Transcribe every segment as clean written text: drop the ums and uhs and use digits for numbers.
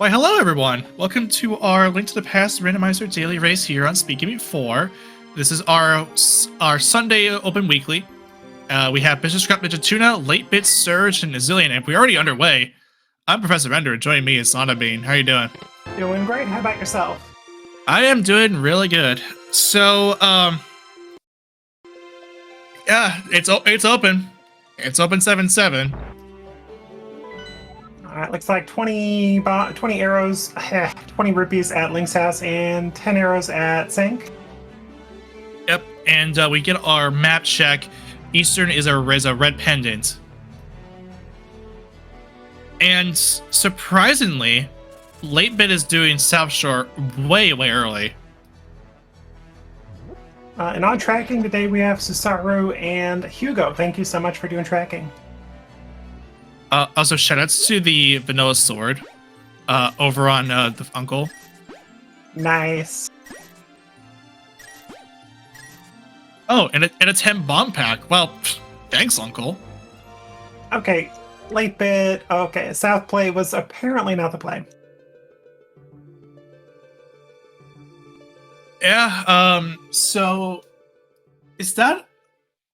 Why, hello everyone! Welcome to our Link to the Past Randomizer daily race here on Speed Gimme 4. This is our Sunday open weekly. We have Mr. Scrap Ninja Tuna, Late Bit Surge, and a zillion, and we're already underway. I'm Professor Ender, and joining me is Santa Bean. How are you doing? Doing great. How about yourself? I am doing really good. So, yeah, it's open. It's open 7-7. Alright, looks like 20 arrows, 20 rupees at Link's house, and 10 arrows at Sink. Yep, and we get our map check. Eastern is a red pendant. And surprisingly, Late Bit is doing South Shore way early. And on tracking today, we have Susaru and Hugo. Thank you so much for doing tracking. Also, shoutouts to the Vanilla Sword over on the Uncle. Nice. Oh, and a 10 bomb pack. Well, thanks, Uncle. Okay, Late Bit. Okay, South play was apparently not the play. Yeah, so is that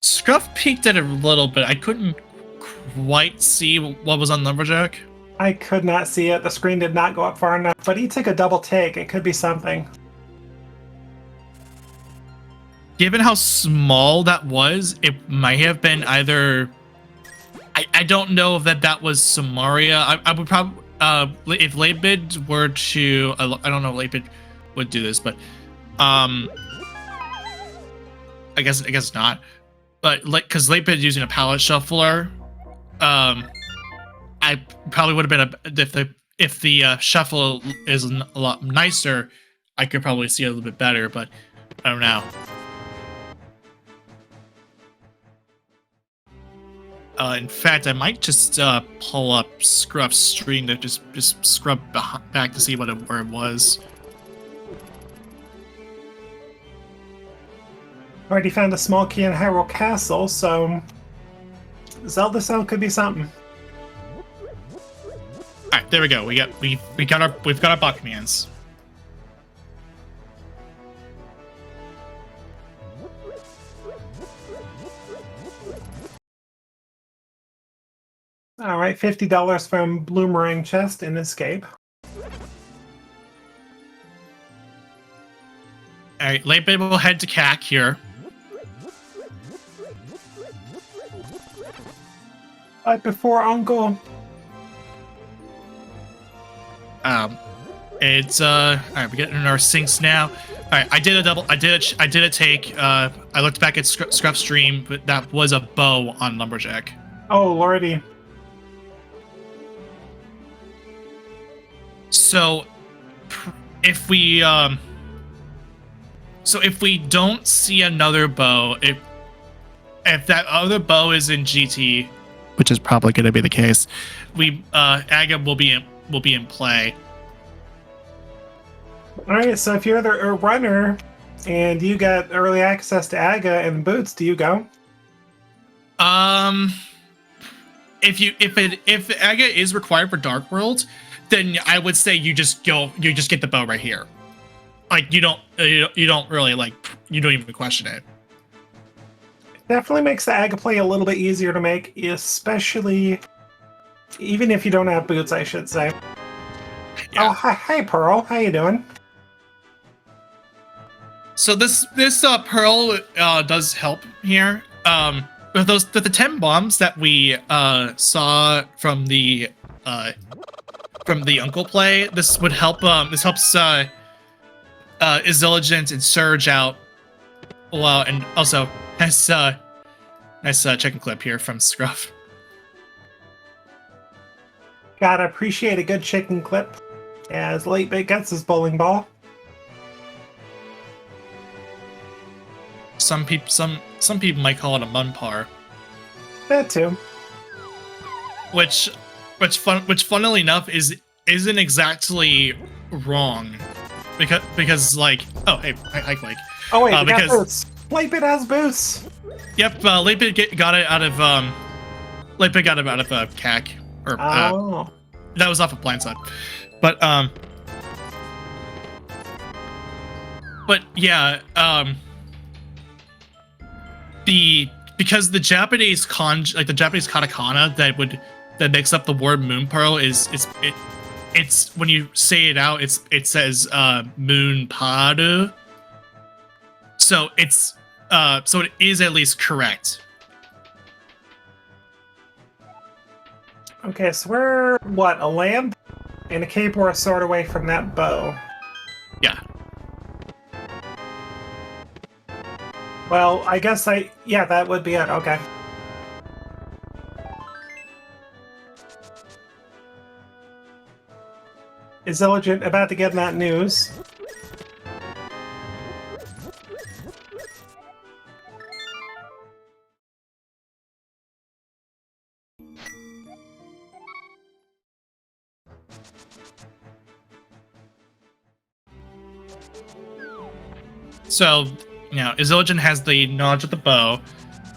Scruff peeked at it a little bit. I couldn't quite see what was on Lumberjack. I could not see it. The screen did not go up far enough, but he took a double take. It could be something. Given how small that was, it might have been either. I don't know if that was Samaria. I would probably if Labid were to. I don't know if Labid would do this, but I guess not. But because Labid using a palette shuffler, I probably would have been if the shuffle is a lot nicer, I could probably see it a little bit better. But I don't know. In fact, I might just pull up Scruff's stream to just scrub back to see where it was. Already found a small key in Hyrule Castle, so Zelda Cell could be something. All right, there we go. We've got our Buckmans. All right, $50 from Bloomerang Chest in Escape. All right, Late Bit will head to CAC here. Right before Uncle. It's all right. We're getting in our sinks now. All right, I did a take. I looked back at Scruff's stream, but that was a bow on Lumberjack. Oh lordy. So if we don't see another bow, if that other bow is in GT, which is probably going to be the case, Aga will be in play. All right, so if you're a runner and you got early access to Aga and boots, do you go? If Aga is required for Dark World, then I would say you just get the bow right here. Like you don't really you don't even question it. Definitely makes the Aga play a little bit easier to make, especially even if you don't have boots, I should say. Yeah. Oh, hi Pearl. How you doing? So this Pearl does help here. With the 10 bombs that we saw from the Uncle play, this would help. This helps Isilligent and Surge out. Well, and also nice chicken clip here from Scruff. Gotta appreciate a good chicken clip as Late Bit gets his bowling ball. Some people might call it a munpar. That too. Which funnily enough isn't exactly wrong, because like, oh hey, hi Quake. Oh wait, because boots. Late Bit has boots. Yep, Late Bit got it out of CAC or that was off of blind side. But yeah, because the Japanese the Japanese katakana that makes up the word moon pearl it's when you say it out it says moon paru. So so it is at least correct. Okay, so we're what, a lamp and a cape or a sword away from that bow. Yeah. Well, I guess that would be it. Okay. Is Illigent about to get that news? So, Izilligen has the knowledge of the bow.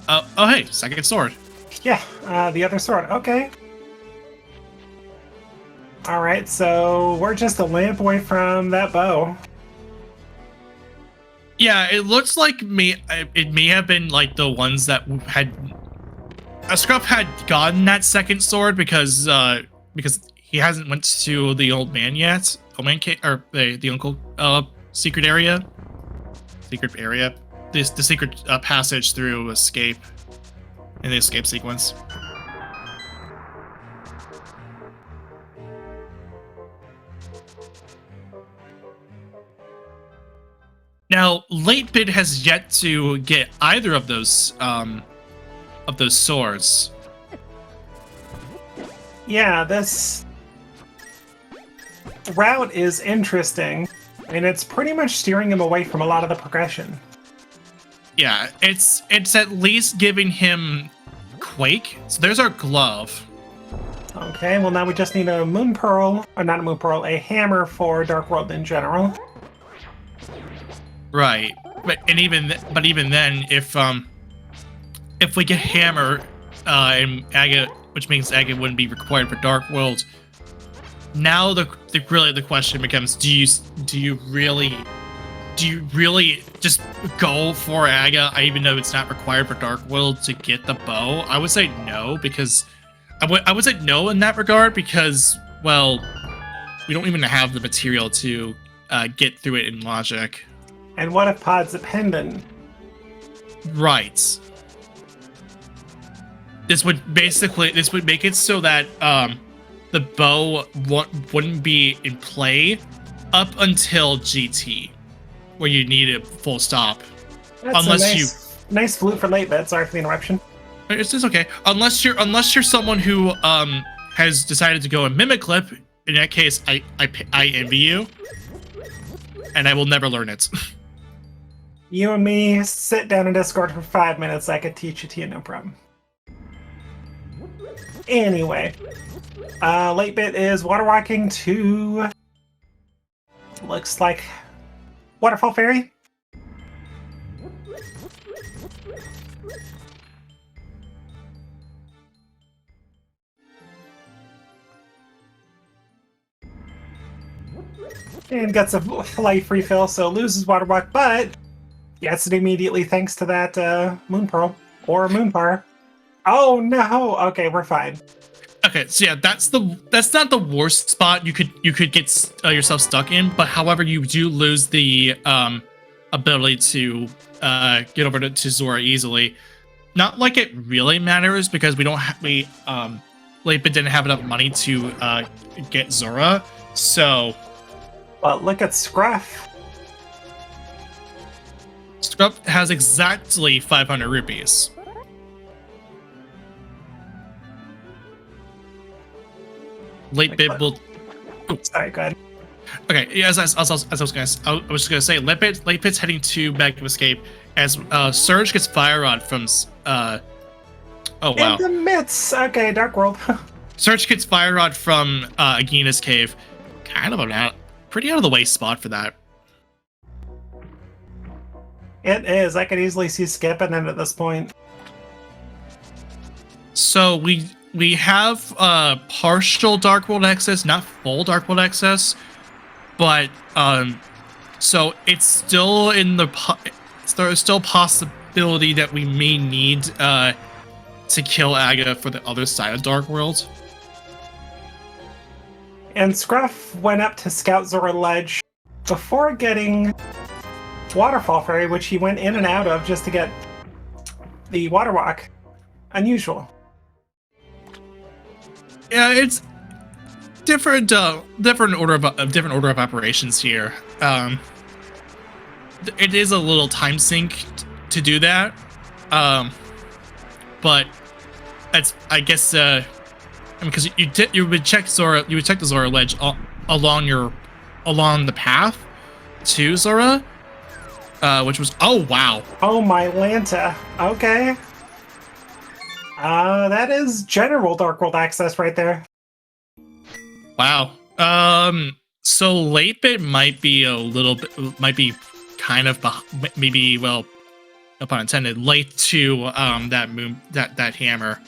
Oh, hey, second sword. Yeah, the other sword. Okay. Alright, so we're just a lamp away from that bow. Yeah, it looks like it may have been like the ones that had... Scruff had gotten that second sword because he hasn't went to the old man yet. Old man or the uncle secret area. The secret passage through escape in the escape sequence. Now, 8-Bit has yet to get either of those swords. Yeah, this route is interesting, and it's pretty much steering him away from a lot of the progression. Yeah, it's at least giving him Quake. So there's our glove. Okay, well now we just need a moon pearl, or not a moon pearl, a hammer for Dark World in general. Right, but even then, if we get hammer and agate, which means agate wouldn't be required for Dark World. Now the question becomes: do you really just go for agate, even though it's not required for Dark World to get the bow? I would say no, because I would say no in that regard, because, well, we don't even have the material to get through it in logic. And what if pod's dependent? Right. This would make it so that the bow wouldn't be in play up until GT, where you need it full stop. That's nice flute for 8-Bit. Sorry for the interruption. It's just okay. Unless you're someone who has decided to go in Mimic Clip. In that case, I envy you, and I will never learn it. You and me sit down in Discord for 5 minutes. I could teach it to you, no problem. Anyway, 8-Bit is water walking to, looks like, Waterfall Fairy. And gets a life refill, so loses water walk, but gets it immediately thanks to that moon pearl or moon bar. Oh no! Okay, we're fine. Okay, so yeah, that's not the worst spot you could get yourself stuck in, but however, you do lose the ability to get over to Zora easily. Not like it really matters, because we 8-Bit didn't have enough money to get Zora, so. But look at Scruff. Scruff has exactly 500 rupees. Late bit will. Oh, sorry, go ahead. Okay, yeah, as I was just gonna say, Late Bit's heading to Magma Escape as Surge gets Fire Rod from. Oh wow. In the midst. Okay, Dark World. Surge gets Fire Rod from Agina's cave. Kind of a pretty out of the way spot for that. It is. I could easily see Skip and then at this point. So we have partial Dark World access, not full Dark World access, but so it's still in the there's still possibility that we may need to kill Aga for the other side of Dark World. And Scruff went up to Scout Zora Ledge before getting Waterfall Fairy, which he went in and out of just to get the Water Walk. Unusual. Yeah, it's different order of operations here. It is a little time sink to do that, but that's, I guess, because you would check the Zora Ledge along the path to Zora, which was, oh wow, oh my Lanta, okay. That is general Dark World access right there. Wow. So late bit might be kind of maybe, well, no pun intended, late to that hammer.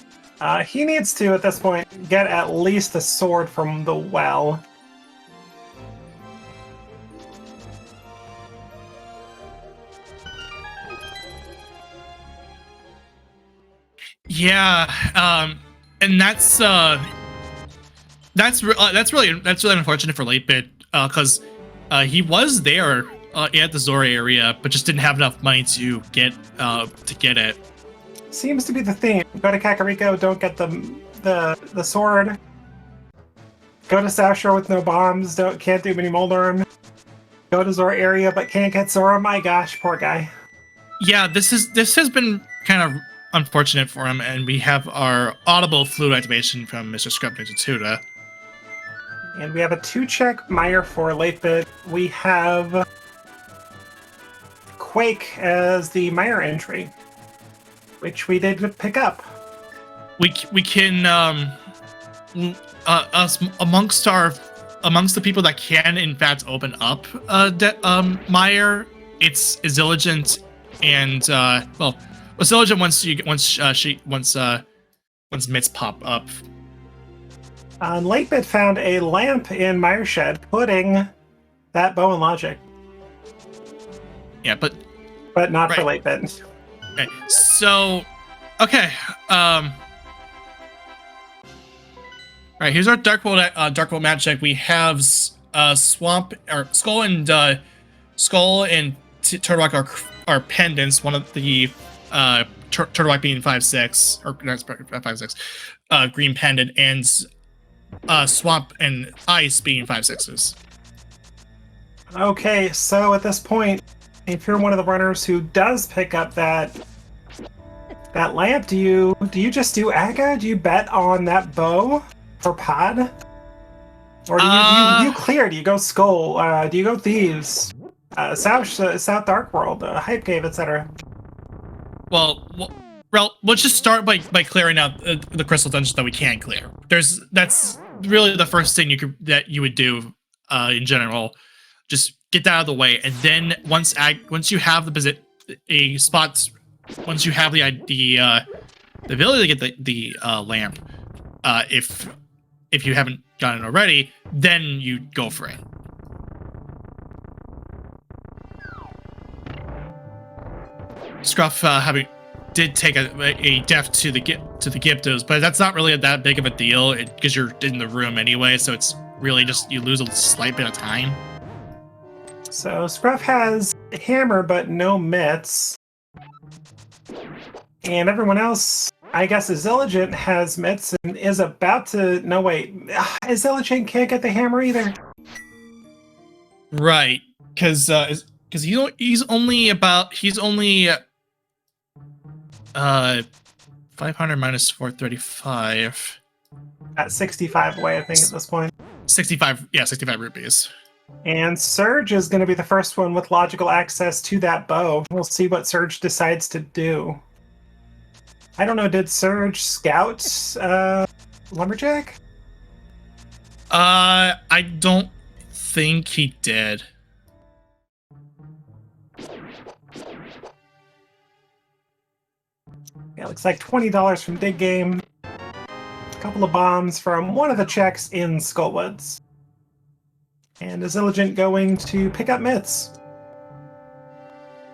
He needs to, at this point, get at least a sword from the well. Yeah, and that's really unfortunate for late bit, because he was there at the Zora area, but just didn't have enough money to get it. Seems to be the theme. Go to Kakariko, don't get the sword. Go to South Shore with no bombs, can't do mini Moldorm. Go to Zora area, but can't get Zora. My gosh, poor guy. Yeah, this has been kind of unfortunate for him, and we have our audible fluid activation from Mr. Scrub Ninja Tuda. And we have a 2-check Meyer for late bit. We have Quake as the Meyer entry, which we did pick up. We can us amongst the people that can in fact open up Meyer, it's Izilligent and well, Izilligent once Mitts pop up. Late bit found a lamp in Meyer Shed, putting that bow in logic. Yeah, but not right. for late bit. Okay, so okay, all right. Here's our Dark World map check. We have Swamp or Skull and Turtlerock are pendants. One of the Turtlerock being 5/6 or that's 5/6, green pendant, and Swamp and Ice being 5/6s. Okay, so at this point, if you're one of the runners who does pick up that lamp, do you just do Aga? Do you bet on that bow for pod? Or do you clear? Do you go Skull? Do you go Thieves? South Dark World, Hype Cave, etc. Well, let's just start by clearing out the crystal dungeons that we can clear. That's really the first thing you would do in general. Just get that out of the way, and then once you have once you have the ability to get the lamp, if you haven't gotten it already, then you go for it. Scruff did take a death to the Gyptos, but that's not really that big of a deal because you're in the room anyway, so it's really just you lose a slight bit of time. So Scruff has a hammer but no mitts. And everyone else, I guess Izilligent has mitts and is about to... No, wait. Izilligent can't get the hammer either. Right, because he's only 500 minus 435. At 65 away, I think, at this point. 65 rupees. And Surge is going to be the first one with logical access to that bow. We'll see what Surge decides to do. I don't know, did Surge scout Lumberjack? I don't think he did. Yeah, looks like $20 from Dig Game. couple of bombs from one of the checks in Skullwoods. And is Illigent going to pick up myths?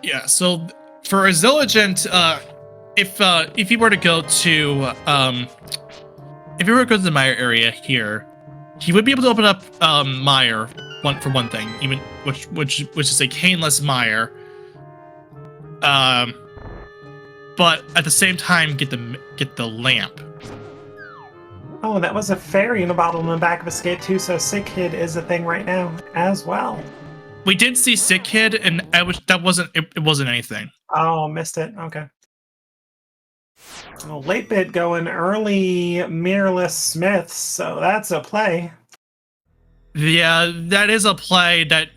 Yeah, so for a Zilligent, if you were to go to the Mire area here, he would be able to open up Mire for one thing, even which is a caneless Mire. But at the same time get the lamp. Oh, that was a fairy in a bottle in the back of a skate too, so Sick Kid is a thing right now as well. We did see Sick Kid, and it wasn't anything. Oh, missed it. Okay. Well, late bit going early mirrorless Smiths, so that's a play. Yeah, that is a play that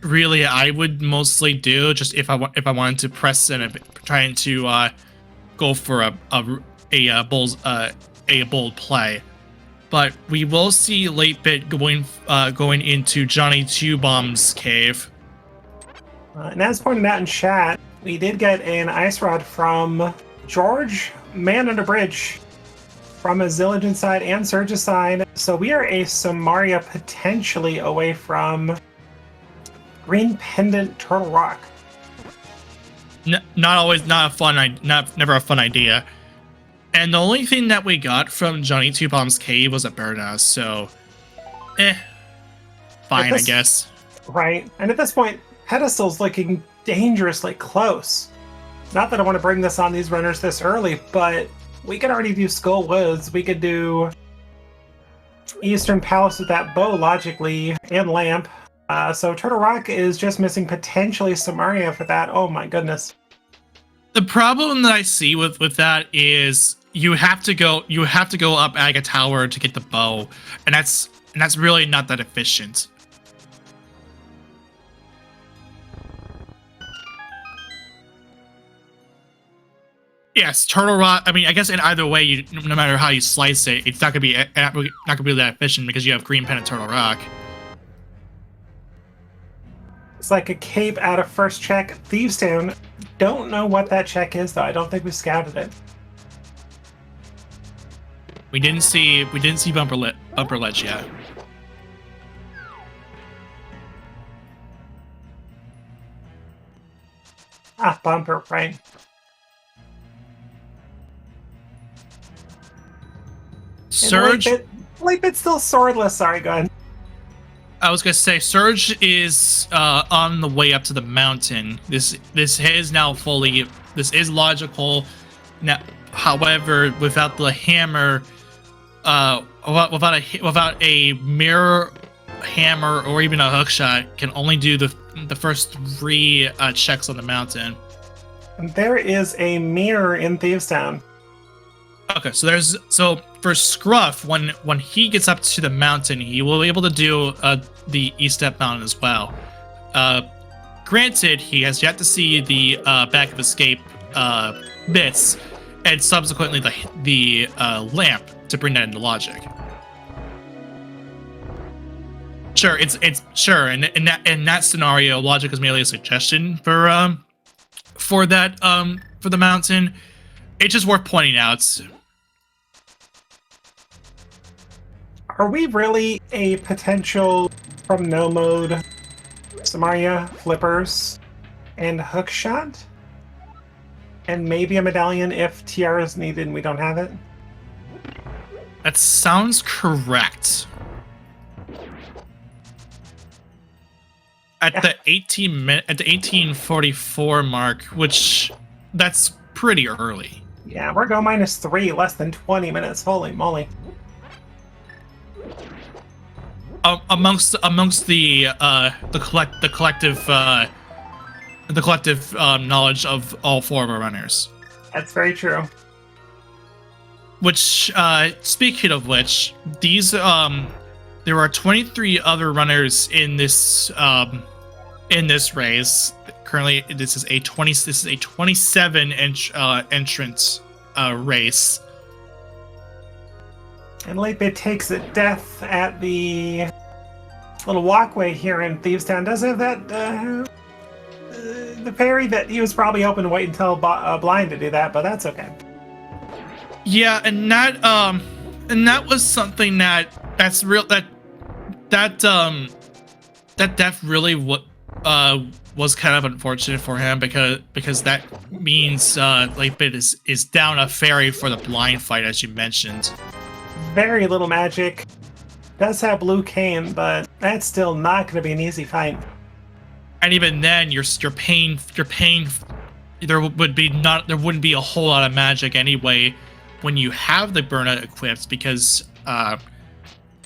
really I would mostly do just if I wanted to press and trying to go for a bold play. But we will see late bit going into Johnny Two Bomb's cave. And as pointed out in chat, we did get an ice rod from George, man under bridge, from a Zilligent side and Surge's side. So we are a Samaria potentially away from Green Pendant Turtle Rock. Never a fun idea. And the only thing that we got from Johnny Two Bomb's cave was a birdhouse, so fine, I guess. Right, and at this point, Pedestal's looking dangerously close. Not that I want to bring this on these runners this early, but we could already do Skull Woods. We could do Eastern Palace with that bow, logically, and Lamp. So Turtle Rock is just missing potentially Samaria for that. Oh my goodness. The problem that I see with that is you have to go up Aga Tower to get the bow, and that's really not that efficient. Yes, Turtle Rock. I mean, I guess in either way, no matter how you slice it, it's not gonna be that efficient because you have Green Pen and Turtle Rock. It's like a cape out of first check. Thieves Town. Don't know what that check is though. I don't think we scouted it. We didn't see Bumper Ledge yet. Ah, Bumper, right. Surge. Late bit's still swordless. Sorry, go ahead. I was gonna say Surge is on the way up to the mountain. This is now fully. This is logical. Now, however, without the hammer, without a mirror hammer or even a hook shot, can only do the first 3 checks on the mountain. And there is a mirror in Thieves Town. Okay, so for Scruff, when he gets up to the mountain, he will be able to do the East Step Mountain as well. Granted, he has yet to see the back of escape bits, and subsequently the lamp to bring that into logic. Sure, it's sure, and in that scenario, logic is merely a suggestion for the mountain. It's just worth pointing out. Are we really a potential from no mode Samaria, flippers, and hook shot? And maybe a medallion if TR is needed and we don't have it? That sounds correct. At the 1844 mark, which that's pretty early. Yeah, we're go -3, less than 20 minutes. Holy moly. Amongst the collective knowledge of all 4 of our runners. That's very true. Which, speaking of which, these there are 23 other runners in this race. Currently, this is a 27 entrance race. And Late Bit takes a death at the little walkway here in Thieves Town. Does have that the parry that he was probably hoping to wait until blind to do that, but that's okay. Yeah, and that was something that's real that death really was kind of unfortunate for him because that means Lightbit is down a fairy for the blind fight, as you mentioned. Very little magic. Does have blue cane, but that's still not going to be an easy fight. And even then, you're paying. There wouldn't be a whole lot of magic anyway when you have the burnout equipped because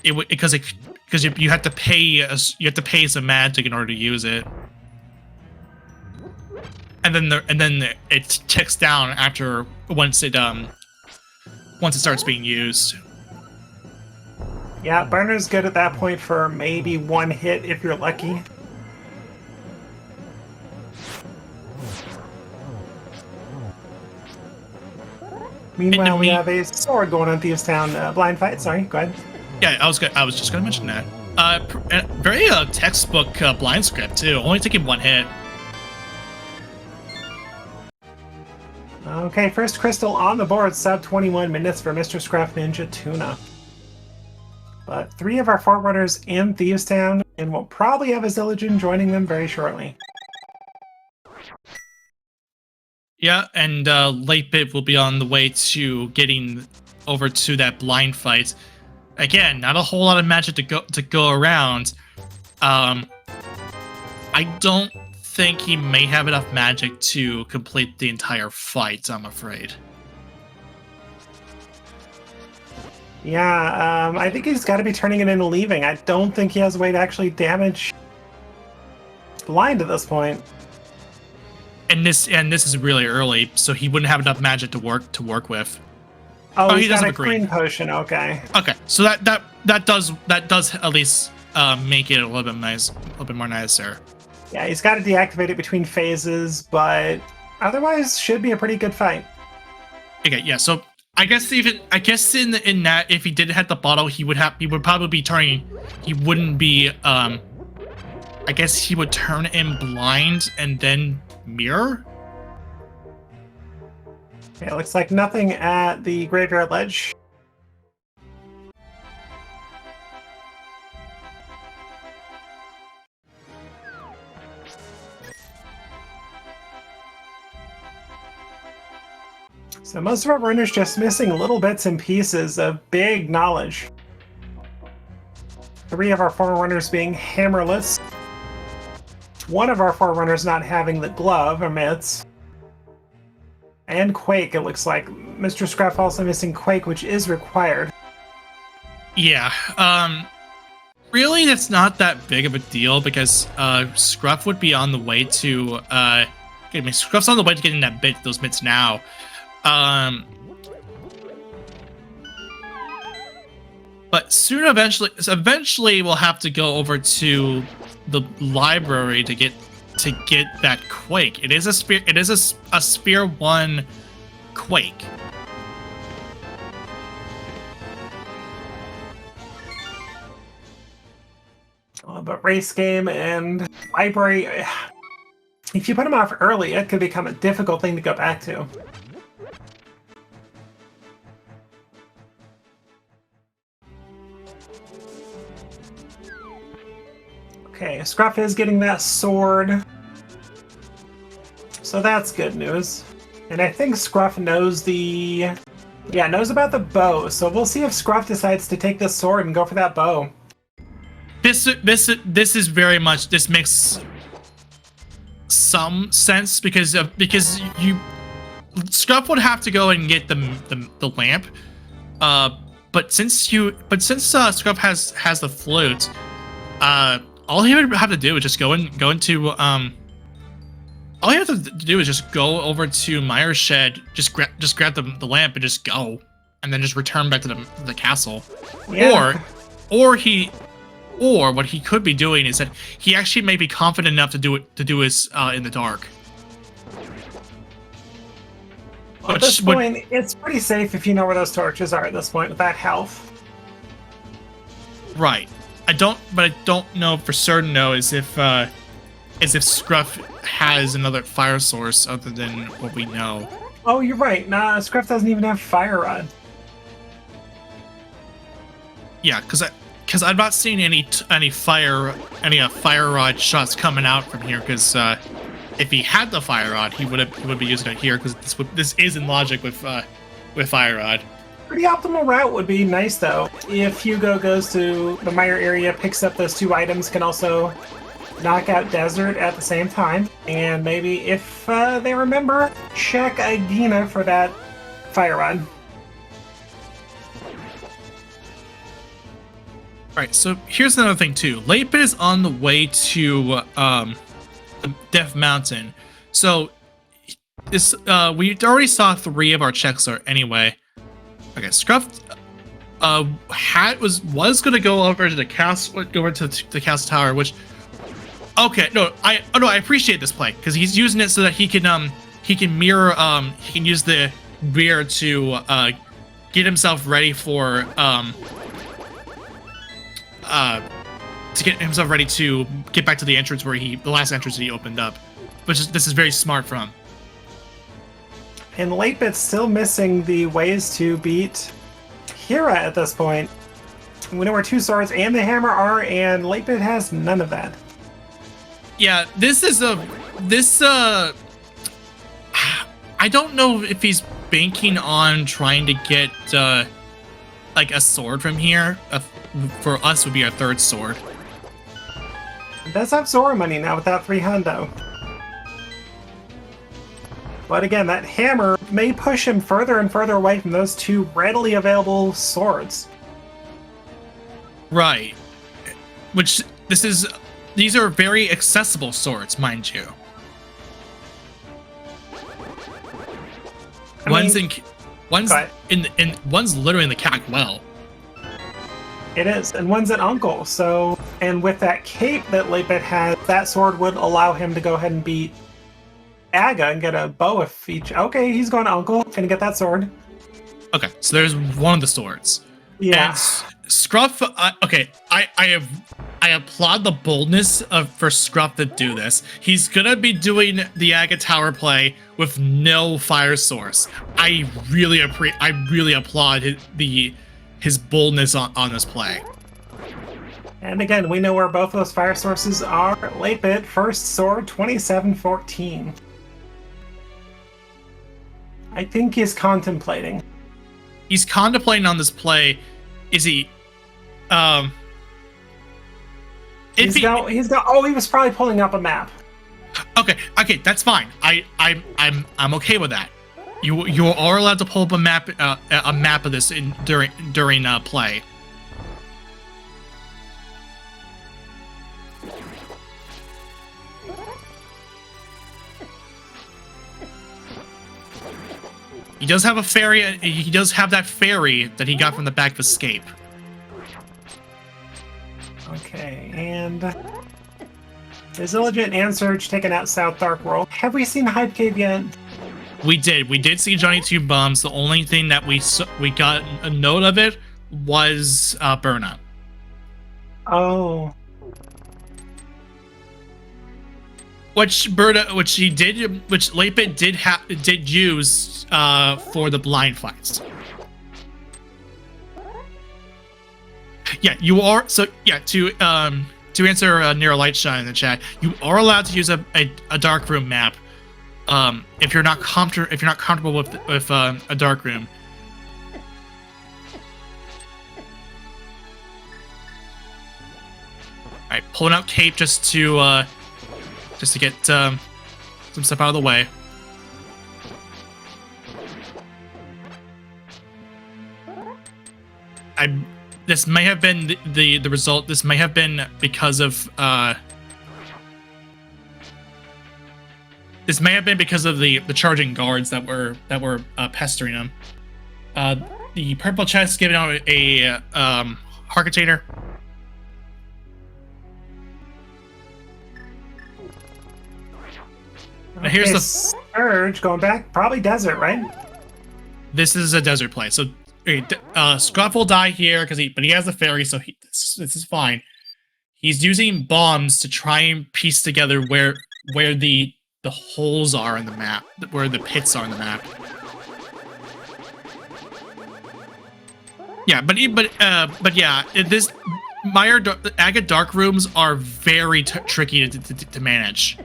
you have to pay some magic in order to use it, and then it ticks down after once it starts being used. Yeah, burner's good at that point for maybe one hit if you're lucky. Meanwhile, we have a sword going on Thieves Town blind fight. Sorry, go ahead. Yeah, I was just gonna mention that. Very textbook blind script too. Only taking one hit. Okay, first crystal on the board. Sub 21 minutes for Mr. Scruff Ninja Tuna. But 3 of our Forerunners in Thieves Town, and we'll probably have a Zilligen joining them very shortly. Yeah, and Lightbit will be on the way to getting over to that blind fight. Again, not a whole lot of magic to go around. I don't think he may have enough magic to complete the entire fight, I'm afraid. Yeah, I think he's got to be turning it into leaving. I don't think he has a way to actually damage blind at this point. And this is really early, so he wouldn't have enough magic to work with. Oh, he does got have a green potion. Okay. Okay, so that does at least make it a little bit more nicer. Yeah, he's got to deactivate it between phases, but otherwise should be a pretty good fight. Okay, yeah. So I guess in that if he didn't have the bottle, he would probably be turning. He wouldn't be. I guess he would turn in blind and then mirror. Okay, looks like nothing at the graveyard ledge. So most of our runners just missing little bits and pieces of big knowledge. 3 of our Forerunners being hammerless. 1 of our Forerunners not having the glove or mitts. And Quake, it looks like. Mr. Scruff also missing Quake, which is required. Yeah. Really, that's not that big of a deal because Scruff would be on the way to. Scruff's on the way to getting those mitts now. But soon, eventually, we'll have to go over to the library to get that Quake. It is a spear. It is a Spear 1 Quake. But race game and library, if you put them off early, it could become a difficult thing to go back to. Okay, Scruff is getting that sword. So that's good news. And I think Scruff knows knows about the bow. So we'll see if Scruff decides to take this sword and go for that bow. This is very much, this makes some sense because Scruff would have to go and get the lamp. But since Scruff has the flute, all he would have to do is just go into all you have to do is just go over to Meyer's shed, just grab the lamp and just go, and then just return back to the castle. Yeah. Or what he could be doing is that he actually may be confident enough to do this in the dark. Well, at this point, it's pretty safe if you know where those torches are at this point with that health. Right. I don't know for certain though is if Scruff has another fire source other than what we know. Oh, you're right. Nah, Scruff doesn't even have Fire Rod. Yeah, because I'm not seeing any fire rod shots coming out from here. Because if he had the fire rod, he would be using it here. Because this is in logic with fire rod. Pretty optimal route would be nice though. If Hugo goes to the mire area, picks up those 2 items, can also knock out Desert at the same time, and maybe if they remember, check Agina for that fire rod. Alright, so here's another thing too. Late Bit is on the way to Death Mountain. So this we already saw 3 of our checks anyway. Okay, Scruff was gonna go over to the castle, the castle tower, which okay, I appreciate this play because he's using it so that he can mirror he can use the rear to get himself ready for to get back to the entrance where the last entrance that he opened up. This is very smart from him. And Late Bit's still missing the ways to beat Hira at this point. We know where 2 swords and the hammer are, and Late Bit has none of that. Yeah, I don't know if he's banking on trying to get like a sword from here. For us would be our 3rd sword. It does have Zora money now without 3 hundo. But again, that hammer may push him further and further away from those 2 readily available swords. Right. Which these are very accessible swords, mind you. One's literally in the cack well. It is, and one's an uncle. So, and with that cape that Late Bit has, that sword would allow him to go ahead and beat Aga and get a bow if each. Okay, he's going to uncle. Gonna get that sword. Okay, so there's one of the swords. Yeah. And Scruff. Okay, I applaud the boldness for Scruff to do this. He's gonna be doing the Aga Tower play with no fire source. I really applaud his boldness on this play. And again, we know where both of those fire sources are. Late Bit, first sword, 2714. I think he's contemplating. He's contemplating on this play. Is he? Oh, he was probably pulling up a map. Okay, that's fine. I'm okay with that. You are allowed to pull up a map of this during play. He does have a fairy. He does have that fairy that he got from the back of Escape. Okay, and Resilient and Surge taken out South Dark World. Have we seen Hype Cave yet? We did see Johnny Two Bums. The only thing that we got a note of it was Burnout. Oh. Which Late Bit did use for the blind fights. Yeah, you are to answer Nero Lightshine in the chat, you are allowed to use a dark room map if you're not comfortable with a dark room. All right, pulling out Cape just to get some stuff out of the way. This may have been the result. This may have been because of the charging guards that were pestering him. The purple chest giving out a Harkatator. Okay, here's the Surge going back, probably desert, right? This is a desert play, so Scruff will die here but he has the fairy, so this is fine. He's using bombs to try and piece together where the holes are in the map, where the pits are in the map. Yeah, but yeah, this Meyer Aga Dark rooms are very tricky to manage.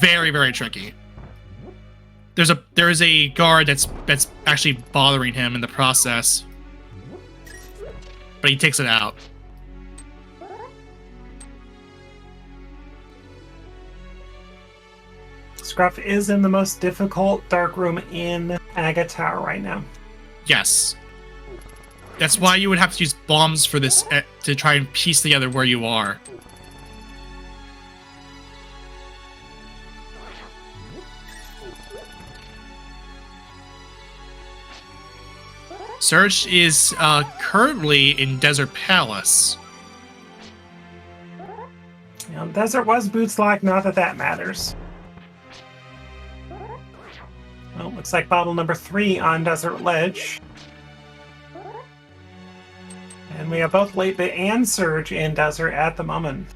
Very, very tricky. There is a guard that's actually bothering him in the process, but he takes it out. Scruff is in the most difficult dark room in Aga Tower right now. Yes. That's why you would have to use bombs for this to try and piece together where you are. Surge is currently in Desert Palace. Desert was Boots Lock, not that that matters. Well, looks like bottle number 3 on Desert Ledge. And we have both Late Bit and Surge in Desert at the moment.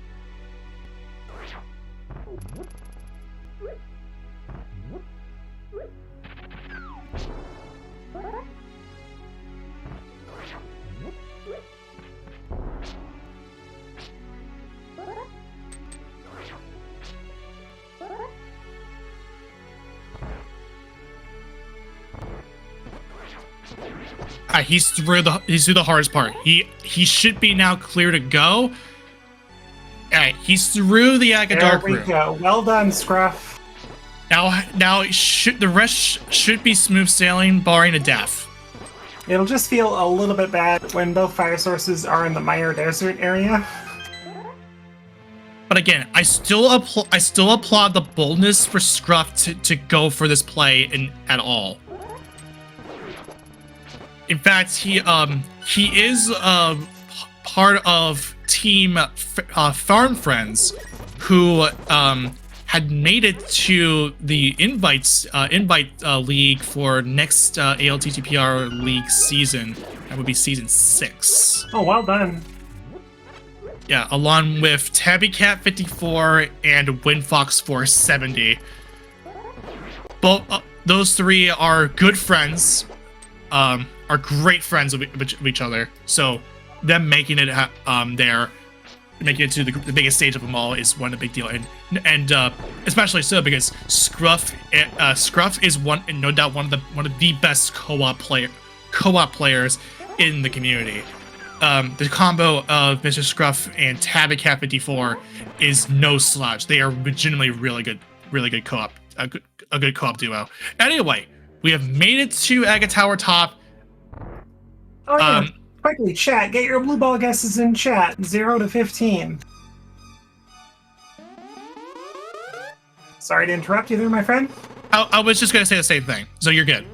He's through the hardest part. He should be now clear to go. Alright, he's through the Aga Dark room. There we go. Well done, Scruff. Now the rest should be smooth sailing, barring a death. It'll just feel a little bit bad when both fire sources are in the Meyer Desert area. But again, I still applaud the boldness for Scruff to go for this play at all. In fact, he is part of Team Farm Friends, who had made it to the invite league for next ALTTPR league season. That would be season 6. Oh, well done. Yeah, along with Tabbycat 54 and Windfox 470. Both those 3 are good friends. Are great friends of each other. So them making it making it to the biggest stage of them all is one big deal, and especially so because Scruff is no doubt one of the best co-op players in the community. The combo of Mr. Scruff and Tabbycat 54 is no slouch. They are legitimately really good co-op, a good co-op duo. Anyway, we have made it to Aga Tower top. Oh yeah, quickly, chat. Get your blue ball guesses in chat. 0 to 15. Sorry to interrupt you there, my friend. I was just gonna say the same thing, so you're good.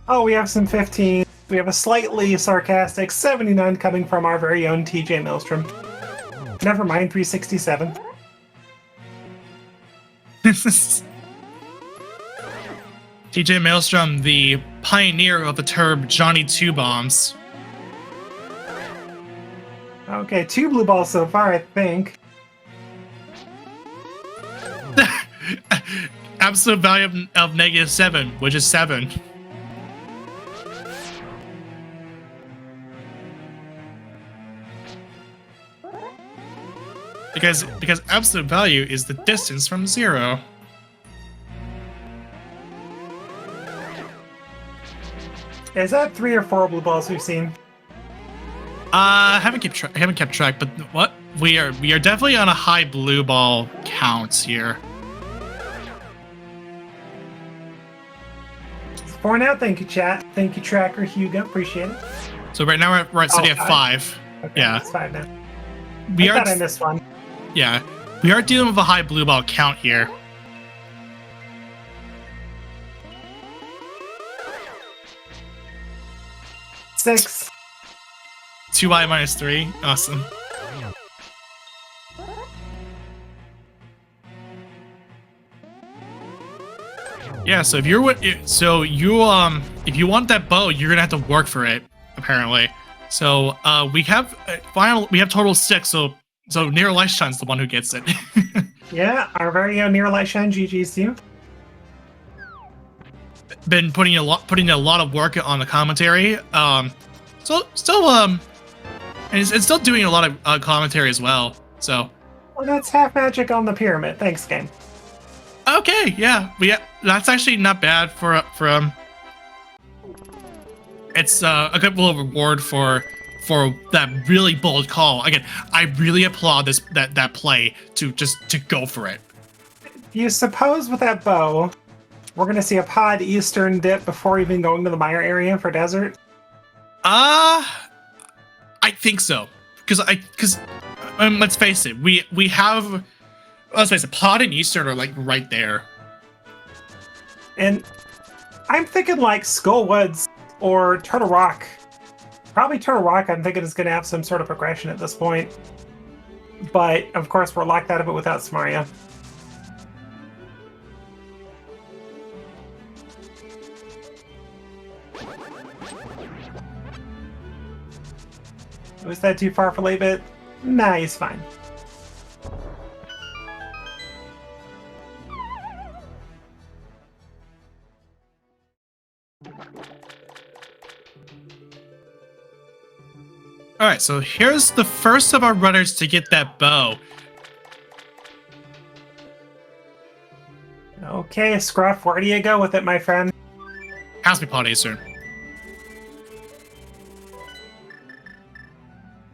Oh, we have some 15. We have a slightly sarcastic 79 coming from our very own TJ Maelstrom. Never mind, 367. TJ Maelstrom, the pioneer of the term Johnny Two Bombs. Okay, 2 blue balls so far, I think. Absolute value of -7, which is 7. Because absolute value is the distance from 0. Is that 3 or 4 blue balls we've seen? I haven't kept track, but what we are definitely on a high blue ball count here. For now, thank you, chat. Thank you, Tracker Hugo. Appreciate it. So right now we're sitting at 5. Okay, Yeah, it's 5 now. we I are. thought I missed one. Yeah, we are dealing with a high blue ball count here. Six. 2i -3. Awesome. Yeah, so if you want that bow, you're gonna have to work for it, apparently. So we have total 6. So Near Lightshine's the one who gets it. Yeah, our very own Near Lightshine, GG's to you. been putting a lot of work on the commentary. And it's still doing a lot of commentary as well. So. Well, that's half magic on the pyramid. Thanks, game. Okay, yeah, that's actually not bad for it's a good little reward for that really bold call. Again, I really applaud that play to go for it. You suppose with that bow, we're gonna see a pod eastern dip before even going to the mire area for desert? I think so, because let's face it, we have, let's face it, pod and eastern are like right there, and I'm thinking like Skullwoods or Turtle Rock. Probably Turtle Rock, I'm thinking is going to have some sort of progression at this point. But, of course, we're locked out of it without Samaria. Was that too far for late bit? Nah, he's fine. All right, so here's the first of our runners to get that bow. Okay, Scruff, where do you go with it, my friend? Has to be pod eastern.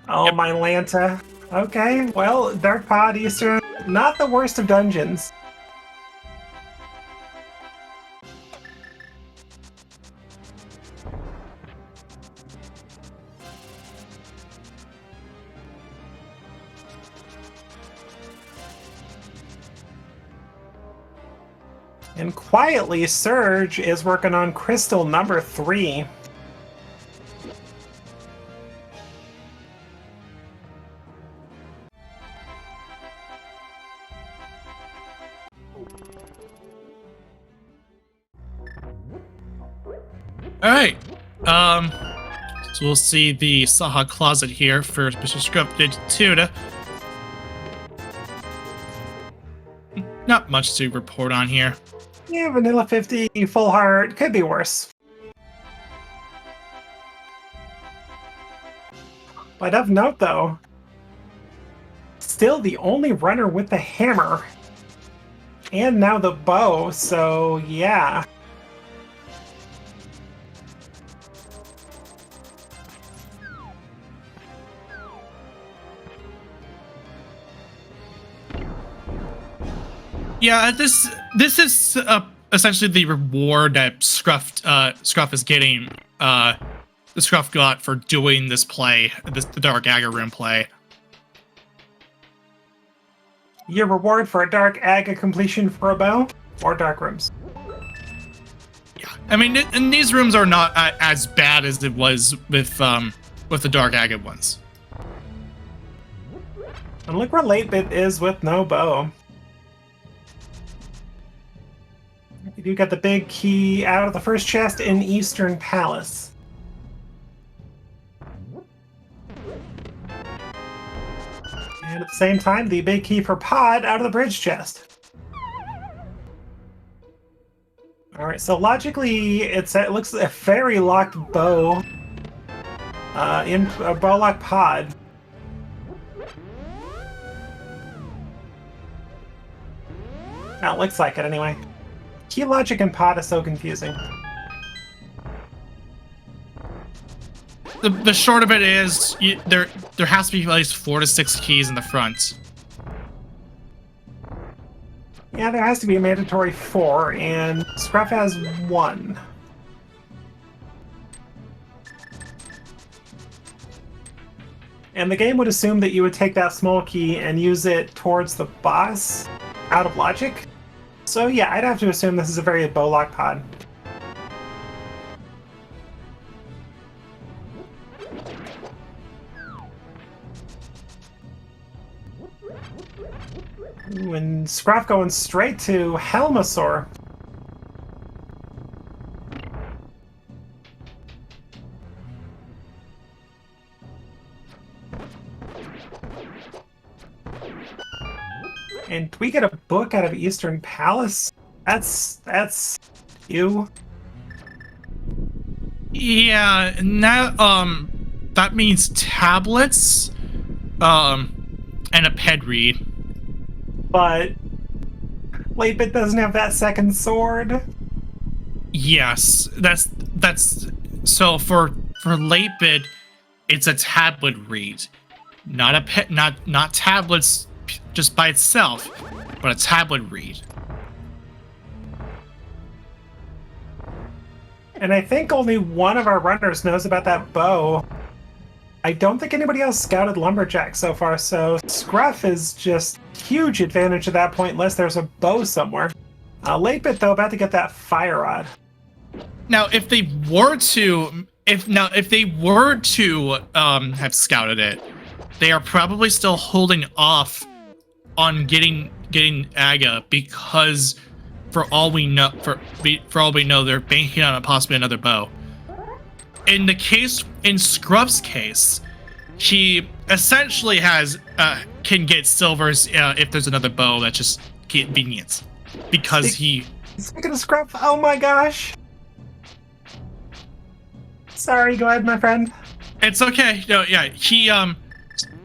Oh, Yep. my Lanta. Okay, well, Dark Pod Eastern, not the worst of dungeons. And quietly, Surge is working on crystal number 3. All right, so we'll see the Saha closet here for Mr. Scrub Tuna. Not much to report on here. Yeah, Vanilla 50, Full Heart, could be worse. But of note, though, still the only runner with the hammer. And now the bow, so yeah. Yeah, this is essentially the reward that Scruff is getting. The Scruff got for doing this play, the Dark Aga Room play. Your reward for a Dark Aga completion for a bow, or Dark Rooms. Yeah, I mean, and these rooms are not as bad as it was with the Dark Aga ones. And look where late bit is with no bow. You got the big key out of the first chest in Eastern Palace. And at the same time, the big key for Pod out of the bridge chest. Alright, so logically, it looks a fairy locked bow in a bow locked Pod. That looks like it anyway. Key logic and Pod is so confusing. The short of it is there has to be at least 4 to 6 keys in the front. Yeah, there has to be a mandatory 4, and Scruff has 1. And the game would assume that you would take that small key and use it towards the boss out of logic. So yeah, I'd have to assume this is a very bow-lock pod. Ooh, and Scruff going straight to Helmasaur. And do we get a book out of Eastern Palace? That's you. Yeah, and that means tablets, and a ped read. But 8-bit doesn't have that second sword. Yes, that's so for late bit, it's a tablet read, not a pet, not tablets just by itself, but a tablet read. And I think only one of our runners knows about that bow. I don't think anybody else scouted Lumberjack so far, so Scruff is just huge advantage at that point unless there's a bow somewhere. 8-bit, though, about to get that fire rod. Now, if they were to, have scouted it, they are probably still holding off on getting Aga because, for all we know, they're banking on possibly another bow. In Scruff's case, he essentially can get silvers if there's another bow. That's just convenient because Speaking of Scruff, oh my gosh. Sorry, go ahead, my friend. It's okay. No, yeah, he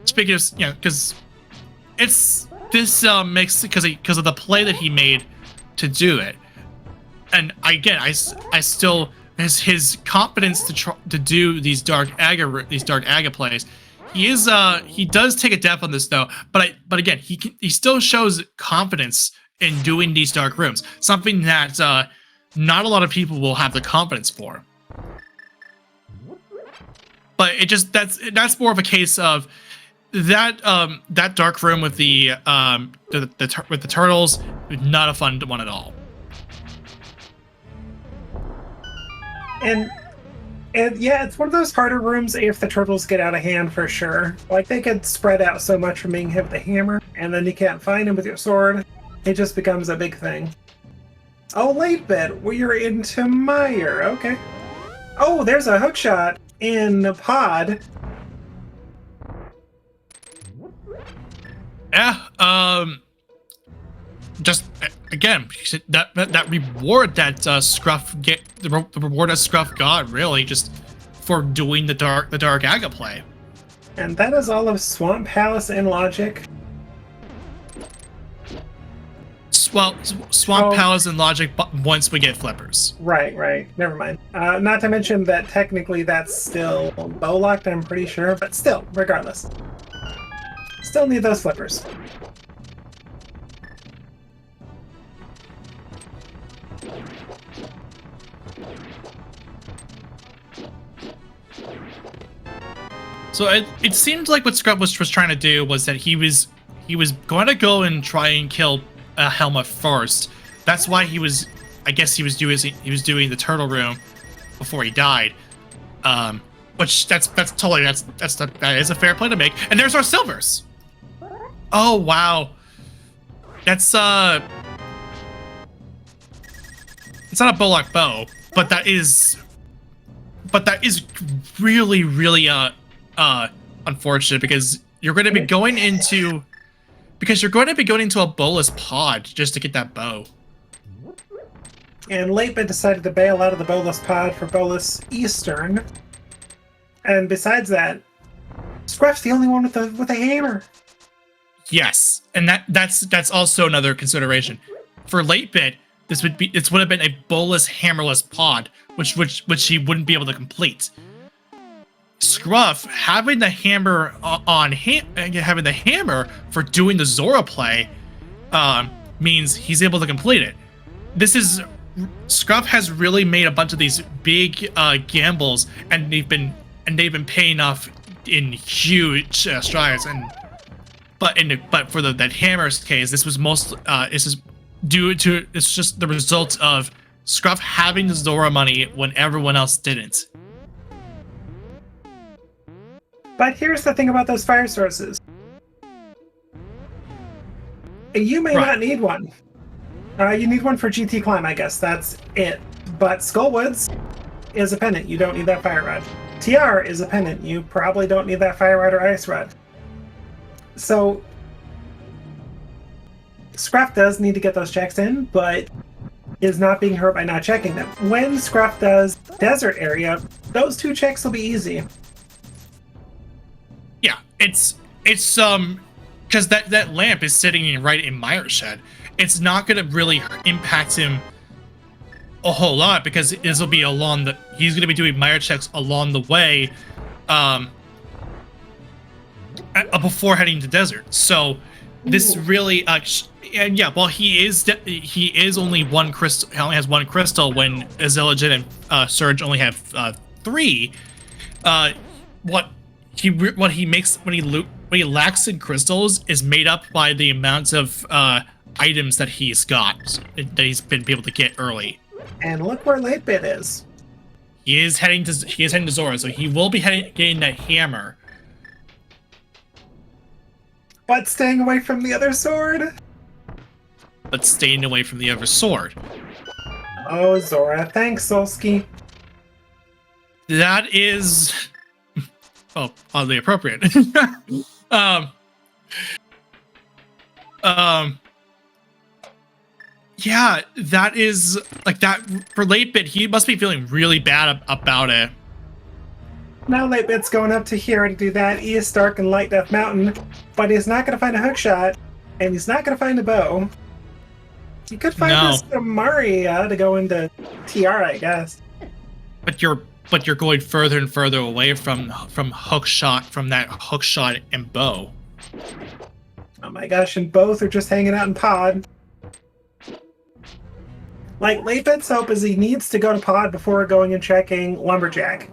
speaking of, because it's this makes because of the play that he made to do it, and again, I still his confidence to do these dark Aga plays. He does take a depth on this though, but again, he still shows confidence in doing these dark rooms, something that not a lot of people will have the confidence for. But that's more of a case of that dark room with the turtles, not a fun one at all. And yeah, it's one of those harder rooms if the turtles get out of hand for sure. Like, they could spread out so much from being hit with a hammer, and then you can't find them with your sword. It just becomes a big thing. Oh, 8-bit, we're into Meyer. Okay. Oh, there's a hookshot in the pod. Yeah, just again, that reward that Scruff the reward that Scruff got, really, just for doing the dark Aga play. And that is all of Swamp Palace and Logic. Well, Swamp Palace and Logic once we get flippers. Right. Never mind. Not to mention that technically that's still bow locked, I'm pretty sure, but still, regardless. Still need those flippers. So it seemed like what Scruff was trying to do was that he was going to go and try and kill Helma first. That's why I guess he was doing the turtle room before he died. Which that is a fair play to make. And there's our silvers. Oh wow. That's it's not a bowlock bow, but that is really unfortunate because you're going to be going into a bowless pod just to get that bow. And 8-bit decided to bail out of the bowless pod for bowless Eastern. And besides that, Scruff's the only one with a hammer. Yes, and that's also another consideration. For 8-bit, this would have been a bowless hammerless pod, which he wouldn't be able to complete. Scruff having the hammer having the hammer for doing the Zora play means he's able to complete it. Scruff has really made a bunch of these big gambles, and they've been paying off in huge strides. But for that hammer's case, this was it's just the result of Scruff having the Zora money when everyone else didn't. But here's the thing about those fire sources. You may not need one. You need one for GT Climb, I guess. That's it. But Skullwoods is a pendant. You don't need that fire rod. TR is a pendant. You probably don't need that fire rod or ice rod. So Scruff does need to get those checks in, but is not being hurt by not checking them. When Scruff does desert area, those 2 checks will be easy. Yeah, it's because that lamp is sitting right in Meyer's shed. It's not going to really impact him a whole lot because this will be he's going to be doing Meyer checks along the way, before heading to desert. So this really, and yeah, well, he is only one crystal. He only has 1 crystal when Azilligin and Surge only have 3. What he makes when he lacks in crystals is made up by the amount of items that he's got, that he's been able to get early. And look where Late Bit is. He is heading to Zora, so he will be getting that hammer. But staying away from the other sword? But staying away from the other sword. Oh, Zora. Thanks, Solsky. That is... well, oddly appropriate. Yeah, that is... like, that... for Late Bit, he must be feeling really bad about it. Now Late Bit's going up to here to do that East Stark and Light Death Mountain, but he's not going to find a hook shot, and he's not going to find a bow. He could find this Maria to go into TR, I guess. But you're going further and further away from hook shot, from that hook shot and bow. Oh my gosh, and both are just hanging out in pod. Like, Late Bit's hope is he needs to go to pod before going and checking Lumberjack.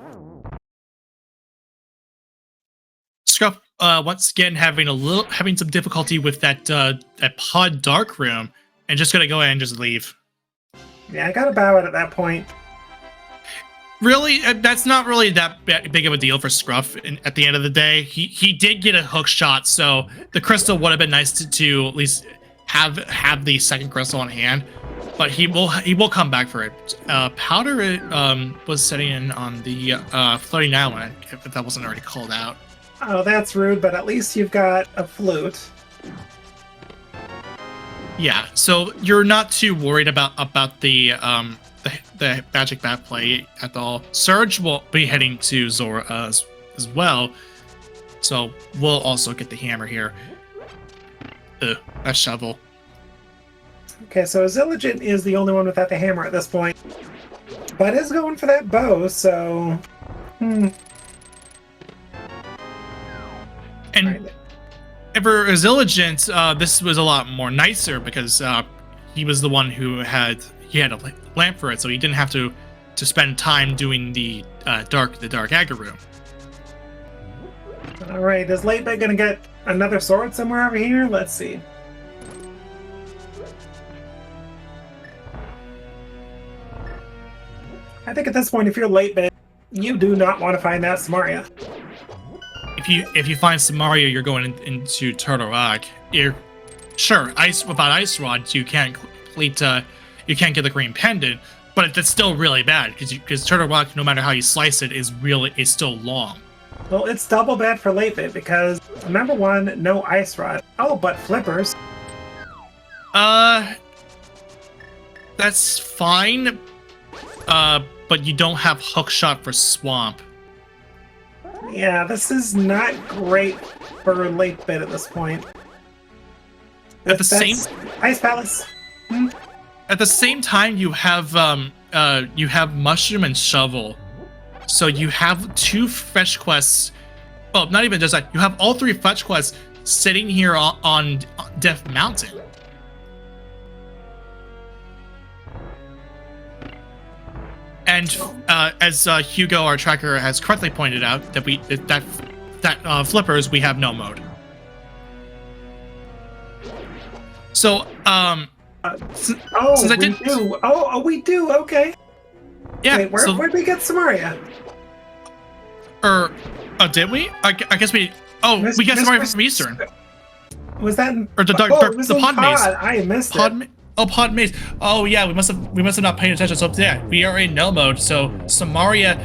Scruff, once again having some difficulty with that pod dark room, and just gonna go ahead and just leave. Yeah, I gotta bow it at that point. Really, that's not really that big of a deal for Scruff. And at the end of the day, he did get a hook shot, so the crystal would have been nice to at least have the second crystal on hand. But he will come back for it. Powder was setting in on the floating island, if that wasn't already called out. Oh, that's rude, but at least you've got a flute. Yeah, so you're not too worried about the magic bat play at all. Surge will be heading to Zora as well, so we'll also get the hammer here. A shovel. Okay, so Azilligin is the only one without the hammer at this point, but is going for that bow, so... And right. For Azilligin, this was a lot more nicer because he was the one who had a lamp for it, so he didn't have to spend time doing the dark aggro room. All right, is Late Bit gonna get another sword somewhere over here? Let's see. I think at this point, if you're Late Bit, you do not want to find that Samaria. If you find Samaria, you're going into Turtle Rock. You're sure without Ice Rod, you can't complete. You can't get the green pendant, but it's still really bad because Turtle Rock, no matter how you slice it, is still long. Well, it's double bad for Late Bit because number one, no Ice Rod. Oh, but flippers. That's fine. But you don't have hook shot for swamp. Yeah, this is not great for Late Bit at this point. At the same Ice Palace. At the same time, you have mushroom and shovel, so you have 2 fetch quests. Well, not even just that. You have all 3 fetch quests sitting here on Death Mountain. And as Hugo, our tracker, has correctly pointed out, that flippers, we have no mode. So we do. Oh, we do. Okay. Yeah. Wait, where'd we get Samaria? Did we? I guess we. Oh, we got Samaria from Eastern. Was that? Or the pod maze? I missed it. Pod maze. Oh yeah, we must have not paid attention. So yeah, we are in no mode. So Samaria.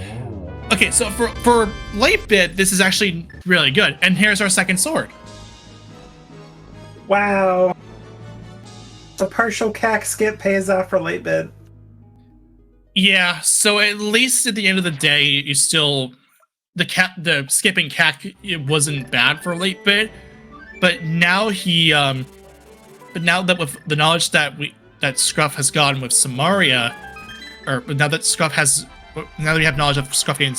Okay, so for Late Bit, this is actually really good. And here's our second sword. Wow. The partial cack skip pays off for Late Bit. Yeah, so at least at the end of the day, you still the skipping cat, it wasn't bad for late bit, but now but now that with the knowledge that Scruff has gotten with Samaria, or now that we have knowledge of Scruff getting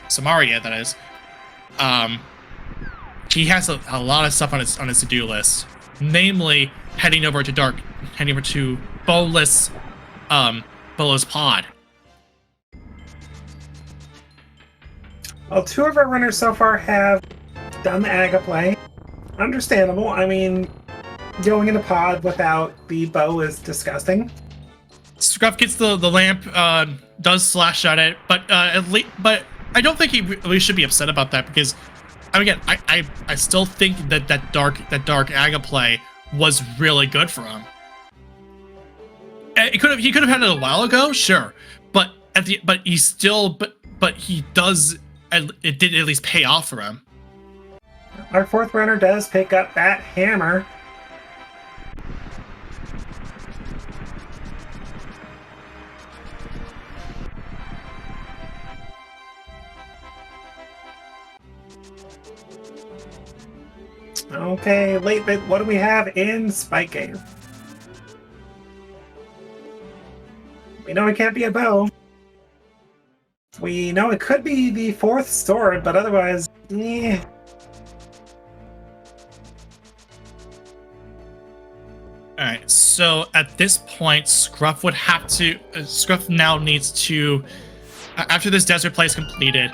Samaria, that is, he has a lot of stuff on his to-do list, namely heading over to Bolus pod. Well, 2 of our runners so far have done the Aga play. Understandable. I mean, going into pod without the bow is disgusting. Scruff gets the lamp, does slash at it, but but I don't think he really should be upset about that, because, again, I still think that dark Aga play was really good for him. He could have had it a while ago, sure, but he does. It did at least pay off for him. Our 4th runner does pick up that hammer. Okay, late bit. What do we have in Spike Game? We know it can't be a bow. We know it could be the 4th sword, but otherwise, eh. Alright, so at this point, Scruff would have to... Scruff now needs to... After this desert play is completed,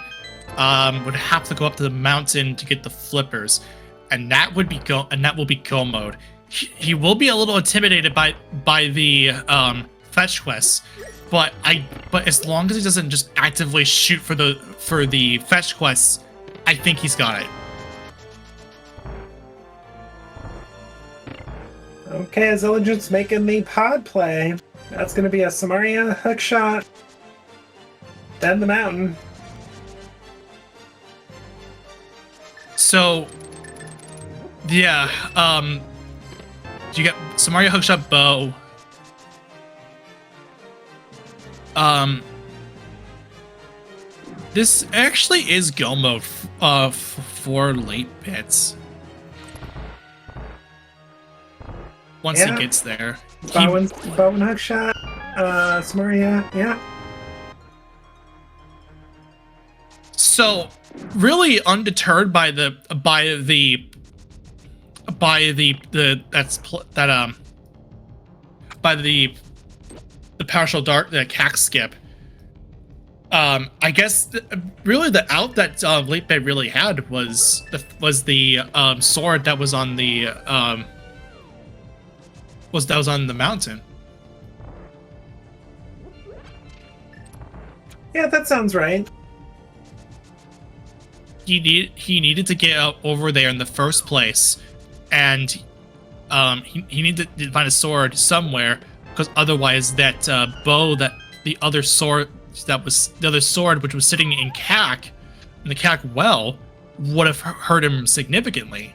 would have to go up to the mountain to get the flippers. And that would be go mode. He will be a little intimidated by the fetch quests, but as long as he doesn't just actively shoot for the fetch quests, I think he's got it. Okay, Zilligent's making the pod play. That's going to be a Samaria hook shot. Then the mountain. So, yeah, you get Samaria hookshot bow. This actually is go mode for late bits. Once he gets there. Bow and hookshot, Samaria, yeah. So, really undeterred by the partial dark, the cack skip. I guess really the out that late bit really had was the sword that was on the on the mountain. Yeah, that sounds right. He needed to get over there in the first place, and he needed to find a sword somewhere, because otherwise that bow, that the other sword which was sitting in the cack well, would have hurt him significantly.